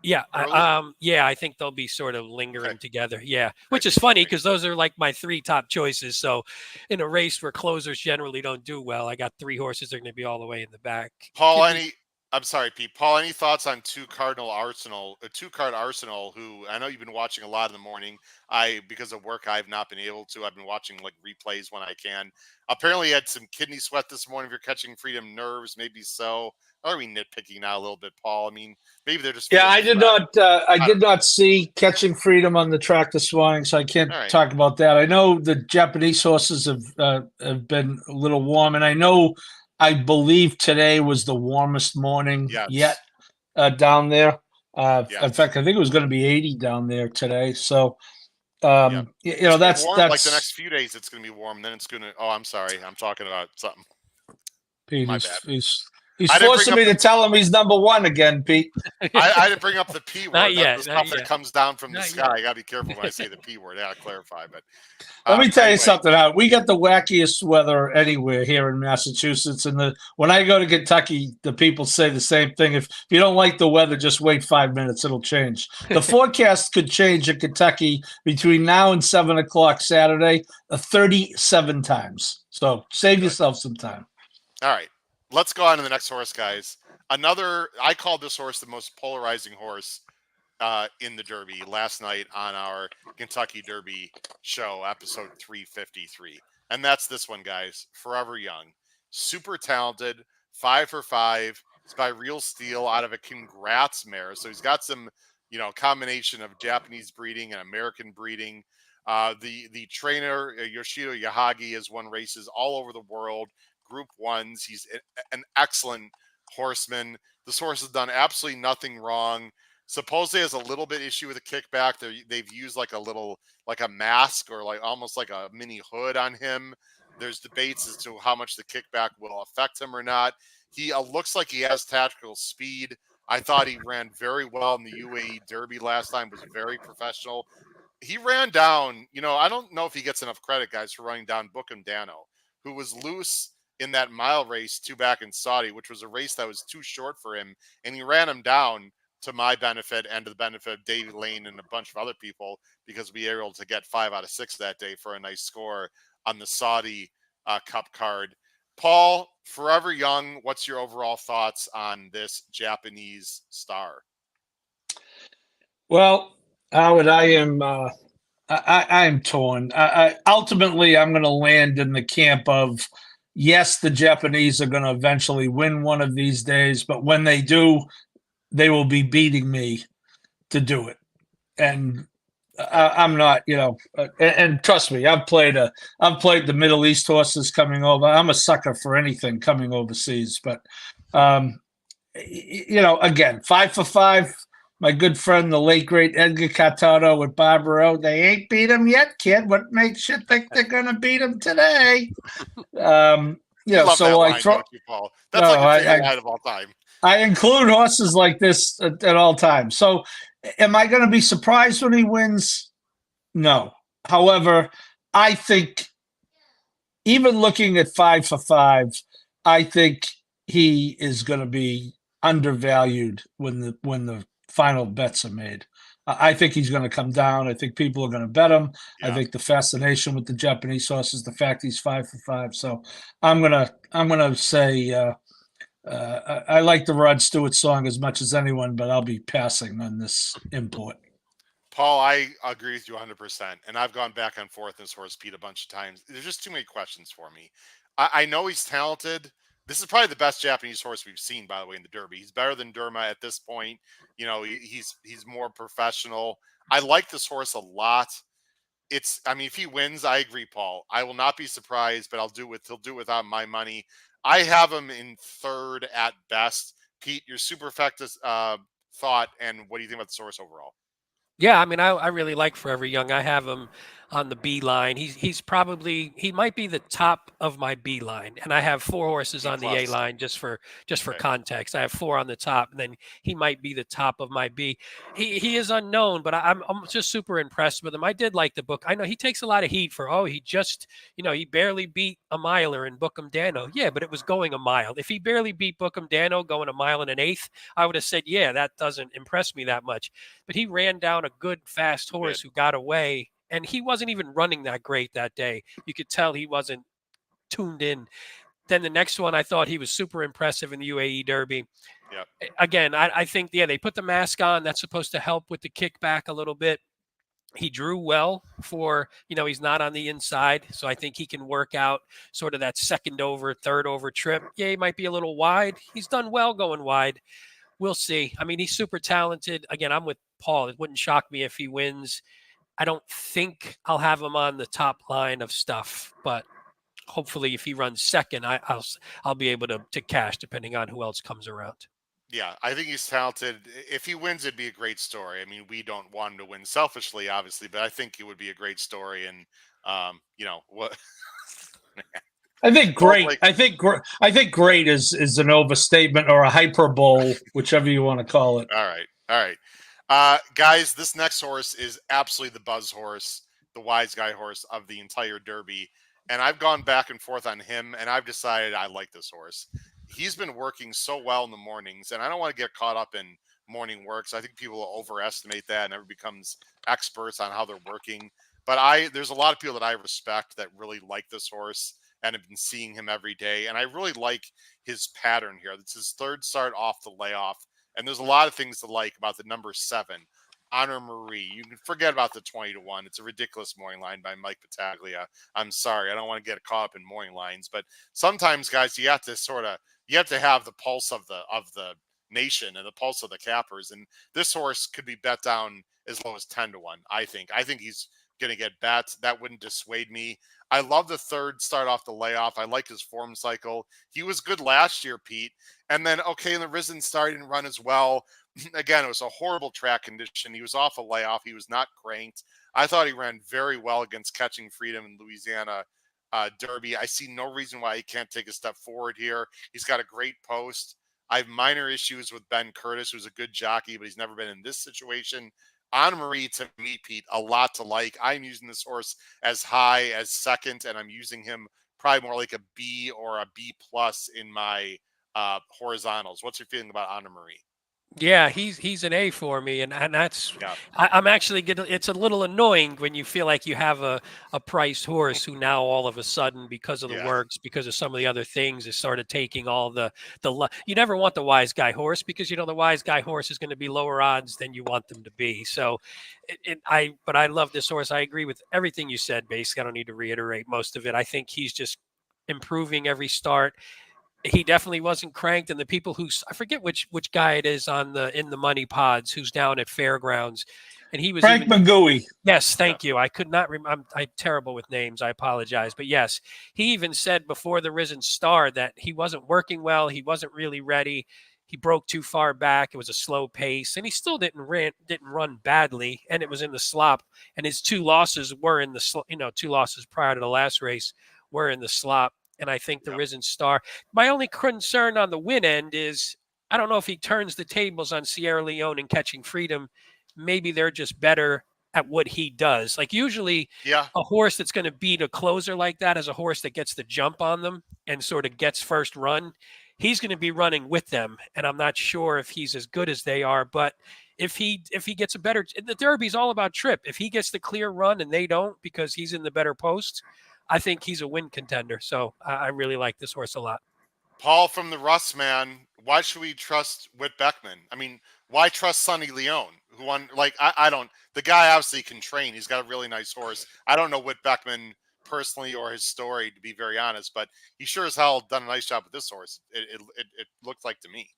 Yeah, I think they'll be sort of lingering together. Yeah, which is funny because those are like my 3 top choices. So, in a race where closers generally don't do well, I got 3 horses that are going to be all the way in the back. Paul, I'm sorry, Pete. Paul, any thoughts on 2-card Arsenal, who I know you've been watching a lot in the morning. Because of work, I've not been able to. I've been watching like replays when I can. Apparently, had some kidney sweat this morning. If you're Catching Freedom nerves, maybe so. Are we nitpicking now a little bit, Paul? I mean, maybe they're just. Yeah, I did not see Catching Freedom on the track this morning, so I can't talk about that. I know the Japanese horses have been a little warm, and I believe today was the warmest morning yet down there. In fact, I think it was going to be 80 down there today. So, that's like the next few days. It's going to be warm. Then it's going to. Oh, I'm sorry. I'm talking about something. Pete, my bad. He's forcing me to tell him he's number 1 again, Pete. I didn't bring up the P word. Not yet. The stuff that comes down from the sky. I got to be careful when I say the P word. I got to clarify. But let me tell you something. We got the wackiest weather anywhere here in Massachusetts. And when I go to Kentucky, the people say the same thing. If you don't like the weather, just wait 5 minutes. It'll change. The forecast could change in Kentucky between now and 7 o'clock Saturday 37 times. So save yourself some time. All right. Let's go on to the next horse, guys. I called this horse the most polarizing horse in the Derby last night on our Kentucky Derby show, episode 353. And that's this one, guys. Forever Young. Super talented, 5 for 5. It's by Real Steel out of a Congrats mare. So he's got some, combination of Japanese breeding and American breeding. The trainer, Yoshiro Yahagi, has won races all over the world. Group 1s. He's an excellent horseman. This horse has done absolutely nothing wrong. supposedly has a little bit issue with the kickback. They've used like a mask or like almost like a mini hood on him. There's debates as to how much the kickback will affect him or not. He looks like he has tactical speed. I thought he ran very well in the UAE Derby last time, was very professional. He ran down, I don't know if he gets enough credit, guys, for running down Bookham Dano, who was loose in that mile race back in Saudi, which was a race that was too short for him. And he ran him down to my benefit and to the benefit of Davey Lane and a bunch of other people, because we were able to get 5 out of 6 that day for a nice score on the Saudi Cup card. Paul, Forever Young, what's your overall thoughts on this Japanese star? Well, Howard, I am torn. Ultimately, I'm going to land in the camp of, yes, the Japanese are going to eventually win one of these days, but when they do, they will be beating me to do it. And I'm not, and trust me, I've played the Middle East horses coming over. I'm a sucker for anything coming overseas, but again, 5 for 5. My good friend, the late great Edgar Catado with Barbaro, they ain't beat him yet, kid. What makes you think they're gonna beat him today? Love so that I line, throw. Don't you, Paul? That's like your favorite line of all time. I include horses like this at all times. So, am I going to be surprised when he wins? No. However, I think even looking at 5 for 5, I think he is going to be undervalued when the final bets are made. I think he's going to come down. I think people are going to bet him. Yeah. I think the fascination with the Japanese horse is the fact he's 5 for 5. So I'm gonna say I like the Rod Stewart song as much as anyone, but I'll be passing on this import. Paul, I agree with you 100%. And I've gone back and forth this horse, Pete, a bunch of times. There's just too many questions for me. I know he's talented. This is probably the best Japanese horse we've seen, by the way, in the Derby. He's better than Derma at this point. He's more professional. I like this horse a lot. If he wins, I agree, Paul. I will not be surprised, but he'll do it without my money. I have him in 3rd at best. Pete, your superfecta thought, and what do you think about the horse overall? Yeah, I really like Forever Young. I have him on the B line. He might be the top of my B line, and I have 4 horses on the A line just for context. I have 4 on the top, and then he might be the top of my B. He is unknown, but I'm just super impressed with him. I did like the book. I know he takes a lot of heat for he barely beat a miler in Bookham Dano. Yeah, but it was going a mile. If he barely beat Bookham Dano going a mile and an eighth, I would have said, yeah, that doesn't impress me that much. But he ran down a good fast horse who got away, and he wasn't even running that great that day. You could tell he wasn't tuned in. Then the next one, I thought he was super impressive in the UAE Derby. Yep. Again, I think, they put the mask on. That's supposed to help with the kickback a little bit. He drew well for, he's not on the inside. So I think he can work out sort of that second over, third over trip. Yeah, he might be a little wide. He's done well going wide. We'll see. He's super talented. Again, I'm with Paul. It wouldn't shock me if he wins. I don't think I'll have him on the top line of stuff, but hopefully if he runs second, I'll be able to cash depending on who else comes around. Yeah, I think he's talented. If he wins, it'd be a great story. We don't want him to win selfishly, obviously, but I think it would be a great story. And, what? I think great. I think great is an overstatement or a hyperbole, whichever you want to call it. All right. Guys, this next horse is absolutely the buzz horse, the wise guy horse of the entire Derby. And I've gone back and forth on him, and I've decided I like this horse. He's been working so well in the mornings, and I don't want to get caught up in morning works. I think people overestimate that and never becomes experts on how they're working. But there's a lot of people that I respect that really like this horse and have been seeing him every day. And I really like his pattern here. It's his 3rd start off the layoff. And there's a lot of things to like about the number 7, Honor Marie. You can forget about the 20-1. It's a ridiculous morning line by Mike Battaglia. I'm sorry. I don't want to get caught up in morning lines. But sometimes, guys, you have to have the pulse of the nation and the pulse of the cappers. And this horse could be bet down as low as 10-1, I think. I think he's going to get bets. That wouldn't dissuade me. I love the 3rd start off the layoff. I like his form cycle. He was good last year, Pete. And then, in the Risen start, he didn't run as well. again, it was a horrible track condition. He was off a layoff. He was not cranked. I thought he ran very well against Catching Freedom in Louisiana Derby. I see no reason why he can't take a step forward here. He's got a great post. I have minor issues with Ben Curtis, who's a good jockey, but he's never been in this situation. Anna Marie, to me, Pete, a lot to like. I'm using this horse as high as second, and I'm using him probably more like a B or a B plus in my horizontals. What's your feeling about Anna Marie? Yeah, he's an A for me, and that's I'm actually getting. It's a little annoying when you feel like you have a priced horse who now all of a sudden, because of the works, because of some of the other things, is started taking all the. You never want the wise guy horse, because the wise guy horse is going to be lower odds than you want them to be. So, but I love this horse. I agree with everything you said. Basically, I don't need to reiterate most of it. I think he's just improving every start. He definitely wasn't cranked, and the people who I forget which guy it is in the money pods who's down at Fairgrounds, and he was Frank McGooey. Yes, thank you. I could not remember. I'm terrible with names. I apologize, but yes, he even said before the Risen Star that he wasn't working well. He wasn't really ready. He broke too far back. It was a slow pace, and he still didn't run badly, and it was in the slop. And his two losses were in the two losses prior to the last race were in the slop. And I think the Risen Star. My only concern on the win end is I don't know if he turns the tables on Sierra Leone and Catching Freedom. Maybe they're just better at what he does. Like usually a horse that's going to beat a closer like that is a horse that gets the jump on them and sort of gets first run. He's going to be running with them. And I'm not sure if he's as good as they are, but if he gets a better, the Derby's all about trip. If he gets the clear run and they don't because he's in the better post, I think he's a win contender. So I really like this horse a lot. Paul from the Russ, man, why should we trust Whit Beckman? I mean, why trust Sonny Leone, who won? Like, I don't. The guy obviously can train. He's got a really nice horse. I don't know Whit Beckman personally or his story, to be very honest, but he sure as hell done a nice job with this horse. It looked like to me.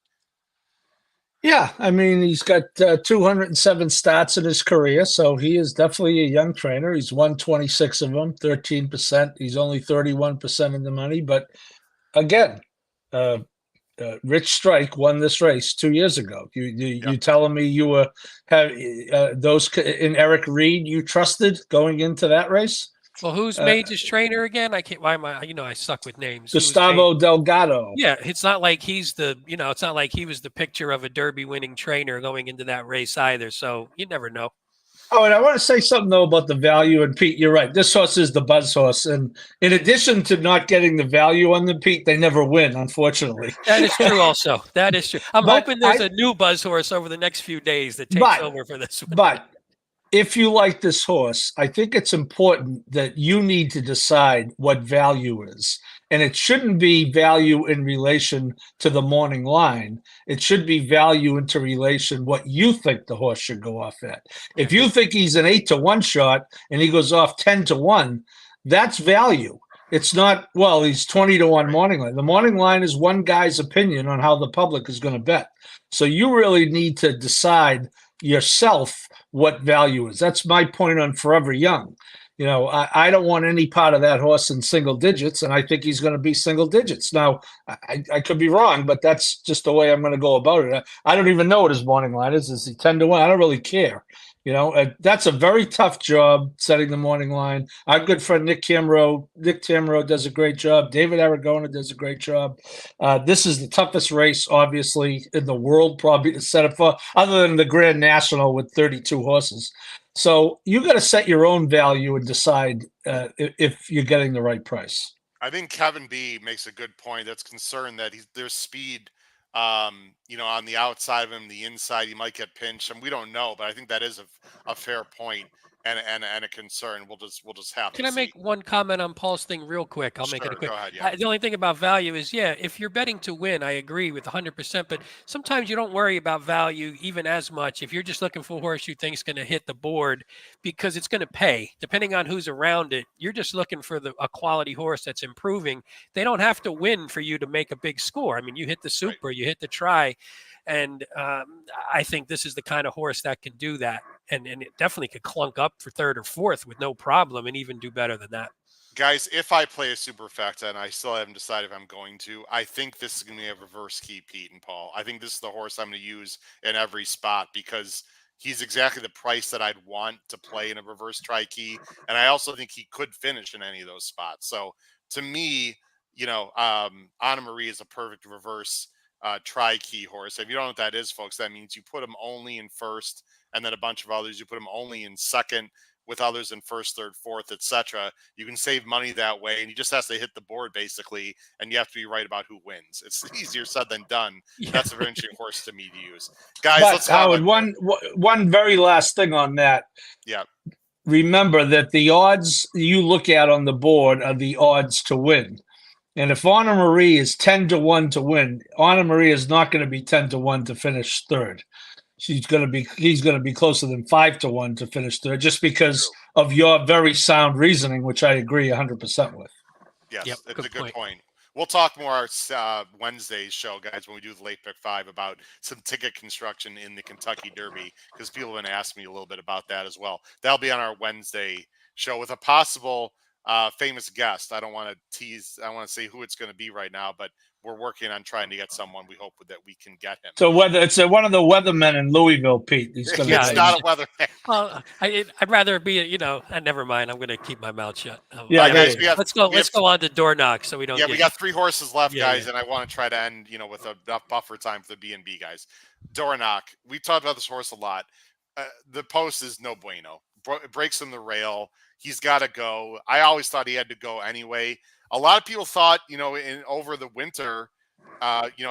Yeah, I mean, he's got 207 starts in his career, so he is definitely a young trainer. He's won 26 of them, 13%. He's only 31% in the money. But again, Rich Strike won this race 2 years ago. You telling me you were those in Eric Reed you trusted going into that race? Well, who's made his trainer again? I can't. Why am I? I suck with names. Gustavo Delgado. Yeah, it's not like he's the. It's not like he was the picture of a Derby-winning trainer going into that race either. So you never know. Oh, and I want to say something though about the value. And Pete, you're right. This horse is the buzz horse, and in addition to not getting the value on the Pete, they never win, unfortunately. That is true. Also, that is true. I'm hoping there's a new buzz horse over the next few days that takes over for this one. But if you like this horse, I think it's important that you need to decide what value is. And it shouldn't be value in relation to the morning line. It should be value into relation what you think the horse should go off at. If you think he's an 8-1 shot and he goes off 10-1, that's value. It's not, well, he's 20-1 morning line. The morning line is one guy's opinion on how the public is going to bet. So you really need to decide yourself what value is. That's my point on Forever Young. I don't want any part of that horse in single digits, and I think he's going to be single digits. Now, I could be wrong, but that's just the way I'm going to go about it. I don't even know what his morning line is. Is he 10-1? I don't really care. That's a very tough job setting the morning line. Our good friend Nick Tamro does a great job. David Aragona does a great job. This is the toughest race, obviously, in the world, probably to set up for, other than the Grand National with 32 horses. So you got to set your own value and decide if you're getting the right price. I think Kevin B makes a good point. That's concerned that there's speed. On the outside of him, the inside, he might get pinched, and we don't know. But I think that is a fair point and a concern. We'll just have. Can I make one comment on Paul's thing real quick? I'll make it a quick. Go ahead, yeah. The only thing about value is, if you're betting to win, I agree with 100%. But sometimes you don't worry about value even as much if you're just looking for a horse you think is going to hit the board because it's going to pay. Depending on who's around it, you're just looking for a quality horse that's improving. They don't have to win for you to make a big score. I mean, you hit the super, you hit the try. And I think this is the kind of horse that can do that. And it definitely could clunk up for third or fourth with no problem and even do better than that. Guys, if I play a superfecta, and I still haven't decided if I'm going to, I think this is going to be a reverse key, Pete and Paul. I think this is the horse I'm going to use in every spot because he's exactly the price that I'd want to play in a reverse tri-key. And I also think he could finish in any of those spots. So to me, Anna Marie is a perfect reverse tri-key horse. If you don't know what that is, folks, that means you put him only in first, and then a bunch of others, you put him only in second, with others in first, third, fourth, etc. You can save money that way, and he just has to hit the board basically, and you have to be right about who wins. It's easier said than done. Yeah. That's a very interesting horse to me to use, guys. But let's Howard, one very last thing on that. Yeah. Remember that the odds you look at on the board are the odds to win. And if Anna Marie is 10-1 to win, Anna Marie is not going to be 10-1 to finish third. He's going to be closer than 5-1 to finish third, just because of your very sound reasoning, which I agree 100% with. Yes, yep, it's a good point. We'll talk more Wednesday's show, guys, when we do the late pick 5 about some ticket construction in the Kentucky Derby, because people have been asking me a little bit about that as well. That'll be on our Wednesday show with a possible famous guest. I don't want to tease. I don't want to say who it's going to be right now, but we're working on trying to get someone. We hope that we can get him. So whether it's one of the weathermen in Louisville, Pete. He's going it's not a weatherman. Well, I'd rather be, never mind. I'm going to keep my mouth shut. Guys, let's go on to Dornoch so we don't. Yeah, we got 3 horses left, guys, and I want to try to end, with enough buffer time for the B&B guys. Dornoch. We talked about this horse a lot. The post is no bueno. It breaks him the rail. He's got to go. I always thought he had to go anyway. A lot of people thought, over the winter,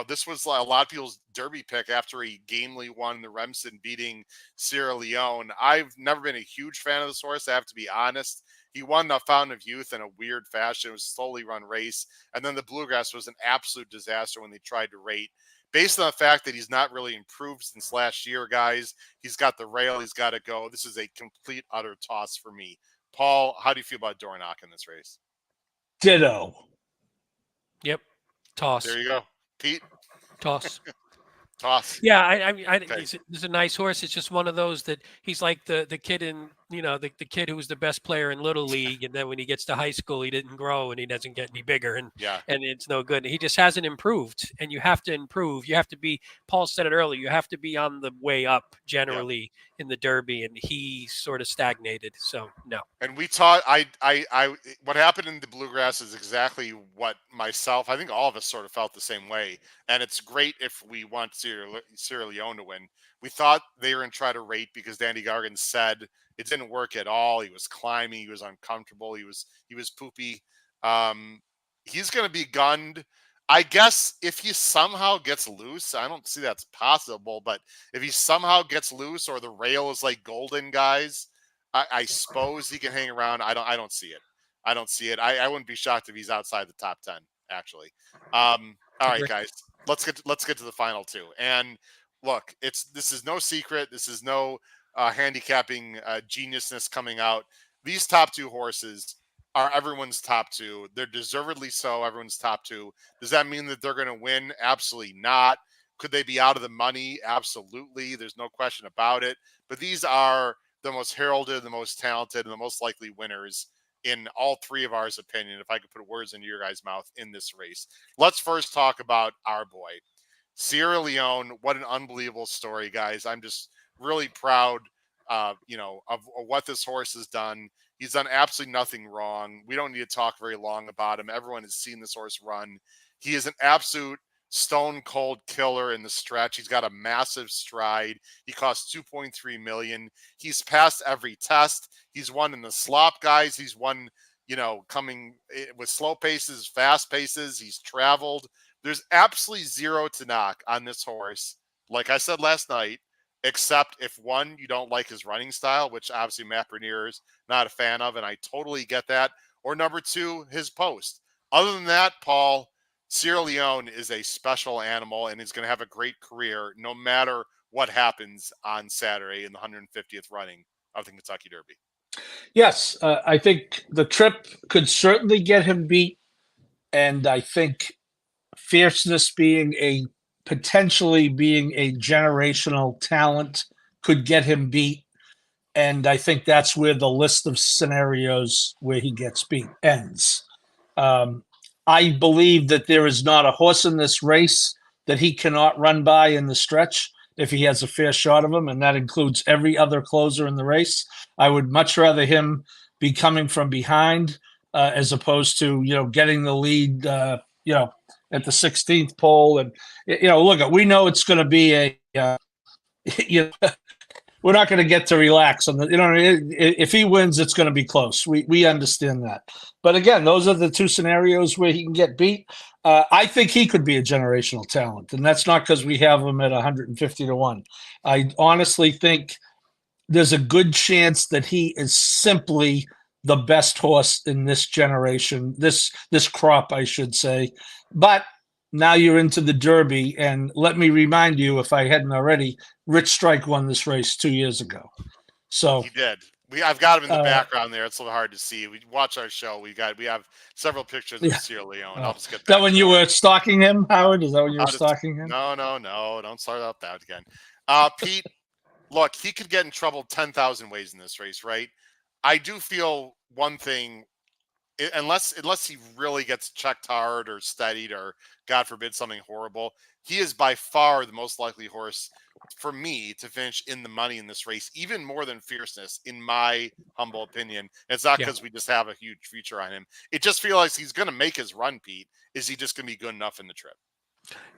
this was a lot of people's Derby pick after he gamely won the Remsen, beating Sierra Leone. I've never been a huge fan of this horse, I have to be honest. He won the Fountain of Youth in a weird fashion. It was a slowly run race. And then the Bluegrass was an absolute disaster when they tried to rate. Based on the fact that he's not really improved since last year, guys, he's got the rail, he's got to go. This is a complete, utter toss for me. Paul, how do you feel about Dornoch in this race? Ditto. Yep. Toss. There you go. Pete? Toss. Toss. Yeah, he's a nice horse. It's just one of those that he's like the kid in, the kid who was the best player in Little League, and then when he gets to high school, he didn't grow and he doesn't get any bigger, and it's no good. He just hasn't improved, and you have to improve. You have to be. Paul said it earlier. You have to be on the way up generally in the Derby, and he sort of stagnated. So no. And we taught. What happened in the Bluegrass is exactly what myself. I think all of us sort of felt the same way, and it's great if we want Sierra Leone to win. We thought they were going to try to rate because Danny Gargan said it didn't work at all. He was climbing. He was uncomfortable. He was poopy. He's going to be gunned. I guess if he somehow gets loose, I don't see that's possible, but if he somehow gets loose or the rail is like golden, guys, I suppose he can hang around. I don't see it. I don't see it. I wouldn't be shocked if he's outside the top 10, actually. All right, guys, let's get to the final 2. And look, this is no secret. This is no handicapping geniusness coming out. These top 2 horses are everyone's top 2. They're deservedly so everyone's top 2. Does that mean that they're going to win? Absolutely not. Could they be out of the money? Absolutely. There's no question about it. But these are the most heralded, the most talented, and the most likely winners in all 3 of ours opinion, if I could put words into your guys' mouth in this race. Let's first talk about our boy, Sierra Leone. What an unbelievable story, guys. I'm just really proud, of what this horse has done. He's done absolutely nothing wrong. We don't need to talk very long about him. Everyone has seen this horse run. He is an absolute stone cold killer in the stretch. He's got a massive stride. He costs $2.3 million. He's passed every test. He's won in the slop, guys. He's won, coming with slow paces, fast paces. He's traveled. There's absolutely zero to knock on this horse. Like I said last night, except if, one, you don't like his running style, which obviously Matt Bernier is not a fan of, and I totally get that, or number 2, his post. Other than that, Paul, Sierra Leone is a special animal, and he's going to have a great career no matter what happens on Saturday in the 150th running of the Kentucky Derby. Yes, I think the trip could certainly get him beat, and I think Fierceness potentially being a generational talent could get him beat. And I think that's where the list of scenarios where he gets beat ends. I believe that there is not a horse in this race that he cannot run by in the stretch if he has a fair shot of him, and that includes every other closer in the race. I would much rather him be coming from behind as opposed to, getting the lead, at the 16th pole. And, look, we know it's going to be we're not going to get to relax on the, if he wins, it's going to be close. We understand that. But again, those are the two scenarios where he can get beat. I think he could be a generational talent, and that's not because we have him at 150-1. I honestly think there's a good chance that he is simply the best horse in this generation, this crop, I should say. But now you're into the Derby, and let me remind you, if I hadn't already, Rich Strike won this race 2 years ago. So he did. I've got him in the background there. It's a little hard to see. We watch our show. We have several pictures of Sierra Leone. I'll just get that when you were stalking him, Howard. Is that when you were stalking him? No. Don't start out that again. Pete, look, he could get in trouble 10,000 ways in this race, right? I do feel one thing, unless he really gets checked hard or steadied or, God forbid, something horrible, he is by far the most likely horse for me to finish in the money in this race, even more than Fierceness, in my humble opinion. It's not because we just have a huge future on him. It just feels like he's going to make his run, Pete. Is he just going to be good enough in the trip?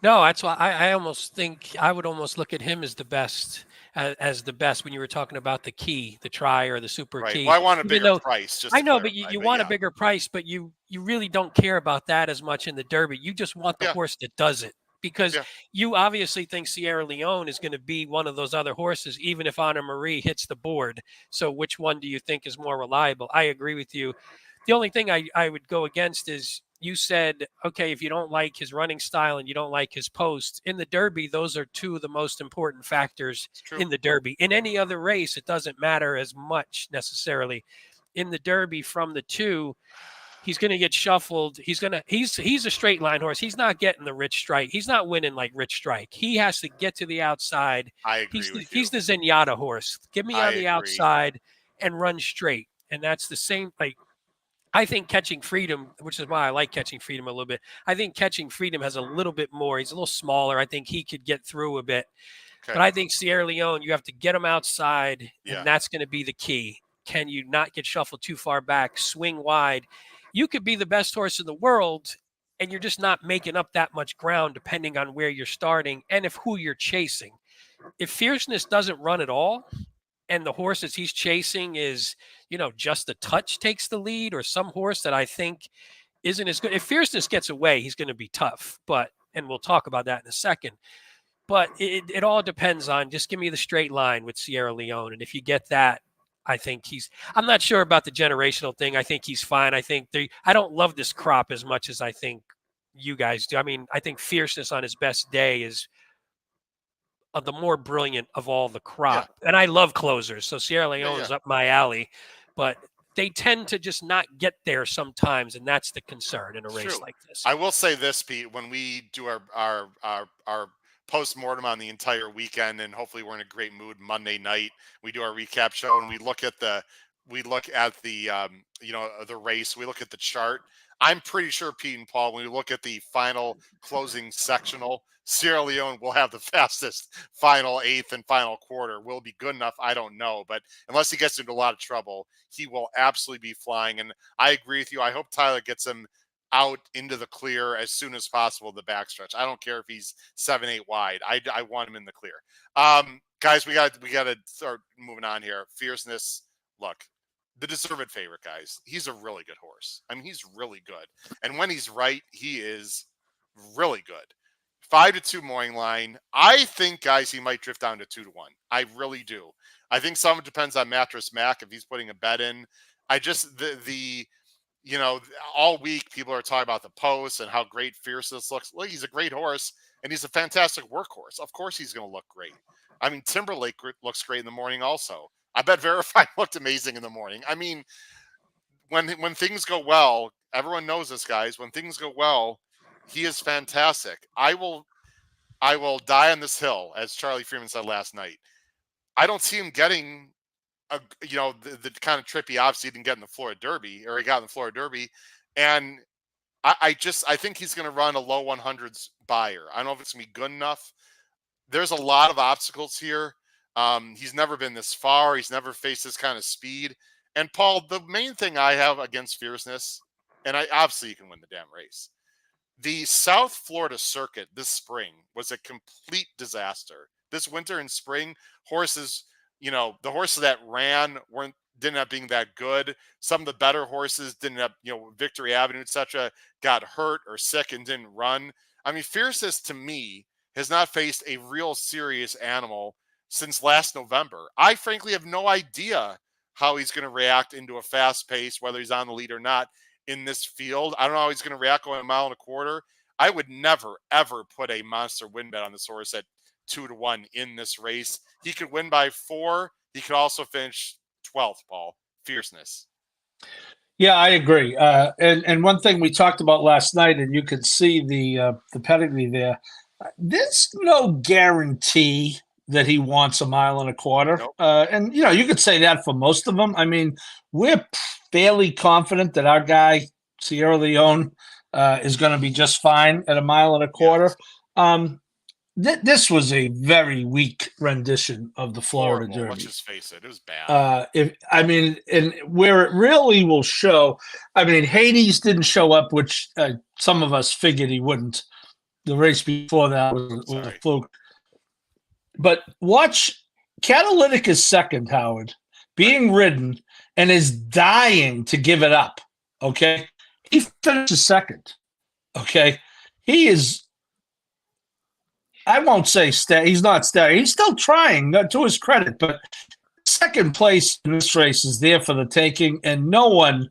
No, that's why I almost think I would almost look at him as the best, as the best when you were talking about the key, the try or the super key. Well, I want a bigger price. I know, but you want a bigger price, but you really don't care about that as much in the Derby. You just want the horse that does it. Because you obviously think Sierra Leone is going to be one of those other horses, even if Honor Marie hits the board. So which one do you think is more reliable? I agree with you. The only thing I would go against is you said, okay, if you don't like his running style and you don't like his post, in the Derby, those are two of the most important factors in the Derby. In any other race, it doesn't matter as much necessarily. In the Derby, from the two, he's going to get shuffled. He's a straight line horse. He's not getting the Rich Strike. He's not winning like Rich Strike. He has to get to the outside. I agree with you. He's the Zenyatta horse. Get me on the outside and run straight. And that's the same. I think Catching Freedom, which is why I like Catching Freedom a little bit. I think Catching Freedom has a little bit more. He's a little smaller. I think he could get through a bit. Okay. But I think Sierra Leone, you have to get him outside, and that's going to be the key. Can you not get shuffled too far back, swing wide? You could be the best horse in the world, and you're just not making up that much ground depending on where you're starting and who you're chasing. If Fierceness doesn't run at all, and the horses he's chasing is, just a touch takes the lead, or some horse that I think isn't as good. If Fierceness gets away, he's going to be tough, and we'll talk about that in a second. But it all depends on, just give me the straight line with Sierra Leone. And if you get that, I think I'm not sure about the generational thing. I think he's fine. I don't love this crop as much as I think you guys do. I mean, I think Fierceness on his best day is the more brilliant of all the crop. And I love closers. So Sierra Leone is up my alley, but they tend to just not get there sometimes. And that's the concern in a race like this. I will say this, Pete, when we do our post-mortem on the entire weekend, and hopefully we're in a great mood Monday night, we do our recap show and we look at the the race, we look at the chart. I'm pretty sure, Pete and Paul, when we look at the final closing sectional, Sierra Leone will have the fastest final eighth and final quarter. Will it be good enough? I don't know. But unless he gets into a lot of trouble, he will absolutely be flying. And I agree with you. I hope Tyler gets him out into the clear as soon as possible, the backstretch. I don't care if he's 7-8 wide. I want him in the clear. Guys, we got to start moving on here. Fierceness, look, the deserved favorite, guys. He's a really good horse. I mean, he's really good. And when he's right, he is really good. 5-2 morning line. I think, guys, he might drift down to 2-1. I really do. I think some of it depends on Mattress Mac if he's putting a bet in. I just all week people are talking about the post and how great Fierceness looks. Look, he's a great horse and he's a fantastic workhorse. Of course he's going to look great. I mean, Timberlake looks great in the morning also. I bet Verified looked amazing in the morning. I mean, when things go well, everyone knows this, guys. When things go well, he is fantastic. I will die on this hill, as Charlie Freeman said last night. I don't see him getting the kind of trip he obviously didn't get in the Florida Derby, or he got in the Florida Derby. And I think he's going to run a low 100s buyer. I don't know if it's going to be good enough. There's a lot of obstacles here. He's never been this far. He's never faced this kind of speed. And Paul, the main thing I have against Fierceness, and obviously you can win the damn race. The South Florida circuit this spring was a complete disaster. This winter and spring, horses, the horses that ran didn't end up being that good. Some of the better horses didn't end up, Victory Avenue, etc., got hurt or sick and didn't run. I mean, Fierceness to me has not faced a real serious animal since last November. I frankly have no idea how he's going to react into a fast pace, whether he's on the lead or not in this field. I don't know how he's going to react going 1.25 miles. I would never, ever put a monster win bet on this horse at 2-1 in this race. He could win by 4. He could also finish 12th, Paul. Fierceness. Yeah, I agree. And one thing we talked about last night, and you could see the pedigree there. There's no guarantee that he wants 1.25 miles. Nope. And you could say that for most of them. I mean, we're fairly confident that our guy Sierra Leone is going to be just fine at 1.25 miles. Yes. This was a very weak rendition of the Florida Derby. Let's just face it, it was bad. And where it really will show, Hades didn't show up, which some of us figured he wouldn't. The race before that was a fluke. But watch, Catalytic is second, Howard, being ridden and is dying to give it up. Okay, he finishes second. Okay, he is. I won't say he's not steady. He's still trying, to his credit, but second place in this race is there for the taking, and no one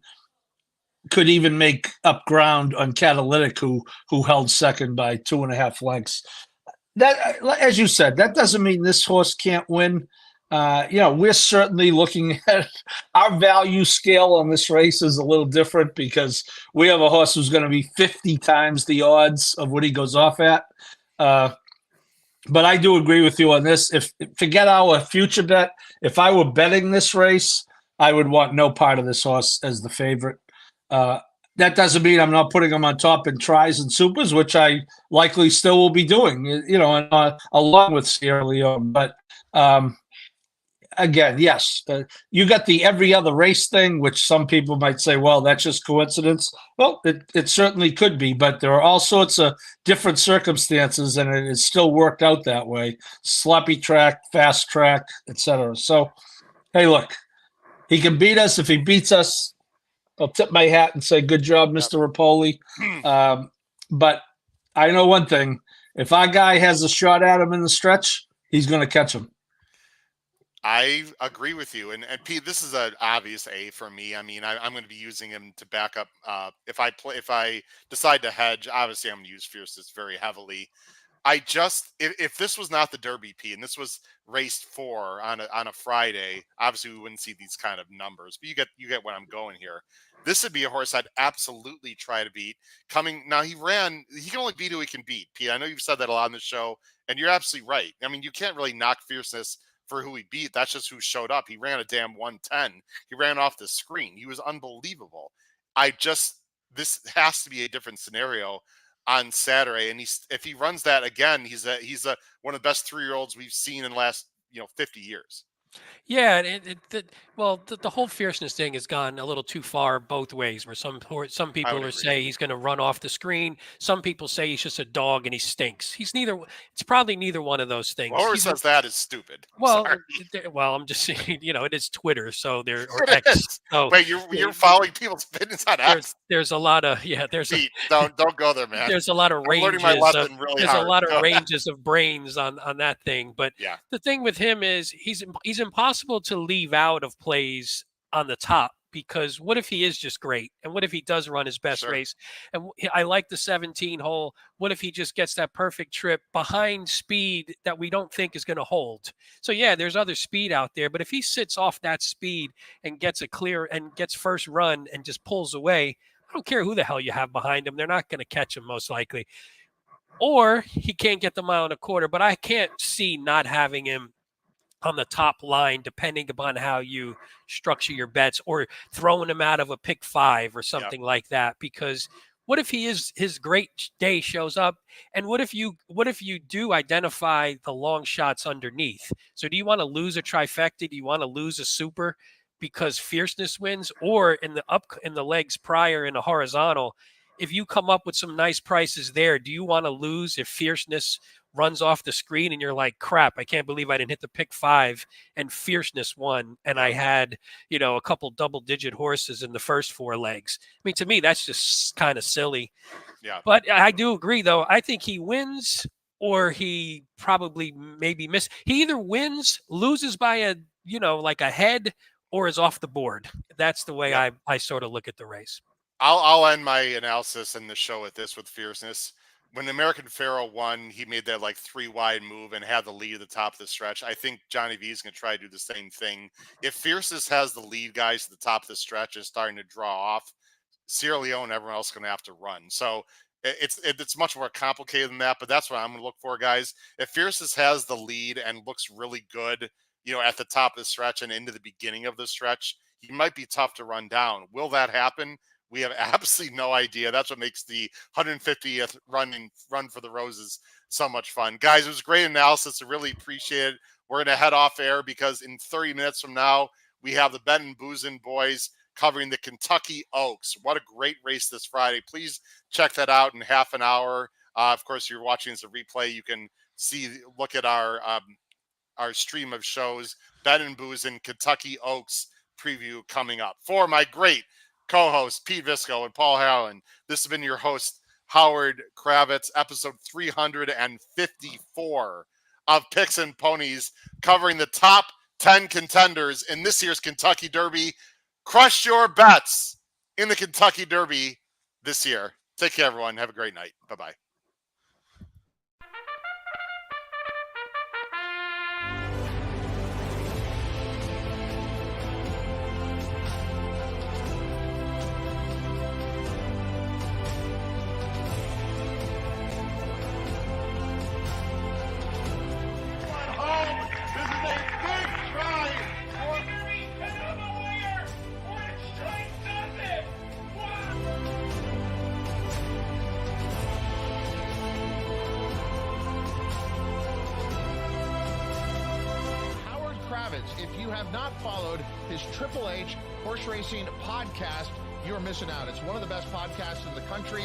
could even make up ground on Catalytic, who held second by 2.5 lengths. That, as you said, that doesn't mean this horse can't win. We're certainly looking at our value scale on this race is a little different because we have a horse who's going to be 50 times the odds of what he goes off at. But I do agree with you on this. Forget our future bet. If I were betting this race, I would want no part of this horse as the favorite. That doesn't mean I'm not putting him on top in tries and supers, which I likely still will be doing, along with Sierra Leone. But again, yes, you got the every other race thing, which some people might say, well, that's just coincidence. Well, it certainly could be, but there are all sorts of different circumstances, and it has still worked out that way. Sloppy track, fast track, etc. So, hey, look, he can beat us. If he beats us, I'll tip my hat and say, good job, Mr. Rapoli. But I know one thing. If our guy has a shot at him in the stretch, he's going to catch him. I agree with you. And Pete, this is an obvious A for me. I mean, I'm going to be using him to back up. If I decide to hedge, obviously I'm going to use Fierceness very heavily. If this was not the Derby, P, and this was race 4 on a Friday, obviously we wouldn't see these kind of numbers. But you get where I'm going here. This would be a horse I'd absolutely try to beat. Now he can only beat who he can beat. P, I know you've said that a lot on the show, and you're absolutely right. I mean, you can't really knock Fierceness for who he beat. That's just who showed up. He ran a damn 110. He ran off the screen. He was unbelievable. This has to be a different scenario on Saturday, and if he runs that again, he's one of the best 3-year-olds we've seen in the last 50 years. Yeah, the whole Fierceness thing has gone a little too far both ways. Where some people are saying he's going to run off the screen. Some people say he's just a dog and he stinks. He's neither. It's probably neither one of those things. Whoever says that is stupid. I'm just saying. It is Twitter, so there or X. So wait, you're following people's opinions on X? There's a lot of Pete, don't go there, man. There's a lot of ranges. There's a lot of ranges of brains on that thing. But the thing with him is he's impossible to leave out of plays on the top, because what if he is just great, and what if he does run his best race, and I like the 17 hole. What if he just gets that perfect trip behind speed that we don't think is going to hold? So there's other speed out there, but if he sits off that speed and gets a clear and gets first run and just pulls away, I don't care who the hell you have behind him, they're not going to catch him most likely. Or he can't get the 1.25 miles, but I can't see not having him on the top line, depending upon how you structure your bets, or throwing him out of a pick 5 or something like that. Because what if his great day shows up, and what if you do identify the long shots underneath? So do you want to lose a trifecta? Do you want to lose a super because Fierceness wins, or in the legs prior in a horizontal? If you come up with some nice prices there, do you want to lose if Fierceness runs off the screen and you're like, crap, I can't believe I didn't hit the pick 5 and Fierceness won, and I had, a couple double-digit horses in the first 4 legs? I mean, to me, that's just kind of silly. Yeah. But I do agree, though. I think he wins, or he probably maybe miss. He either wins, loses by a head, or is off the board. That's the way I sort of look at the race. I'll end my analysis in the show with this, with Fierceness. When American Pharaoh won, he made that 3 wide move and had the lead at the top of the stretch. I think Johnny V is going to try to do the same thing. If Fierceness has the lead guys at the top of the stretch and starting to draw off, Sierra Leone and everyone else is going to have to run. So it's much more complicated than that, but that's what I'm going to look for, guys. If Fierceness has the lead and looks really good, at the top of the stretch and into the beginning of the stretch, he might be tough to run down. Will that happen? We have absolutely no idea. That's what makes the 150th run for the Roses so much fun. Guys, it was great analysis. I really appreciate it. We're going to head off air because in 30 minutes from now, we have the Ben and Boozin boys covering the Kentucky Oaks. What a great race this Friday. Please check that out in half an hour. Of course, you're watching as a replay. You can look at our stream of shows. Ben and Boozin, Kentucky Oaks preview coming up. For my great co-host Pete Visco and Paul Harlan, this has been your host Howard Kravitz, episode 354 of Picks and Ponies, covering the top 10 contenders in this year's Kentucky Derby. Crush your bets in the Kentucky Derby this year. Take care, everyone. Have a great night. Bye-bye. If you have not followed his Triple H horse racing podcast, you're missing out. It's one of the best podcasts in the country.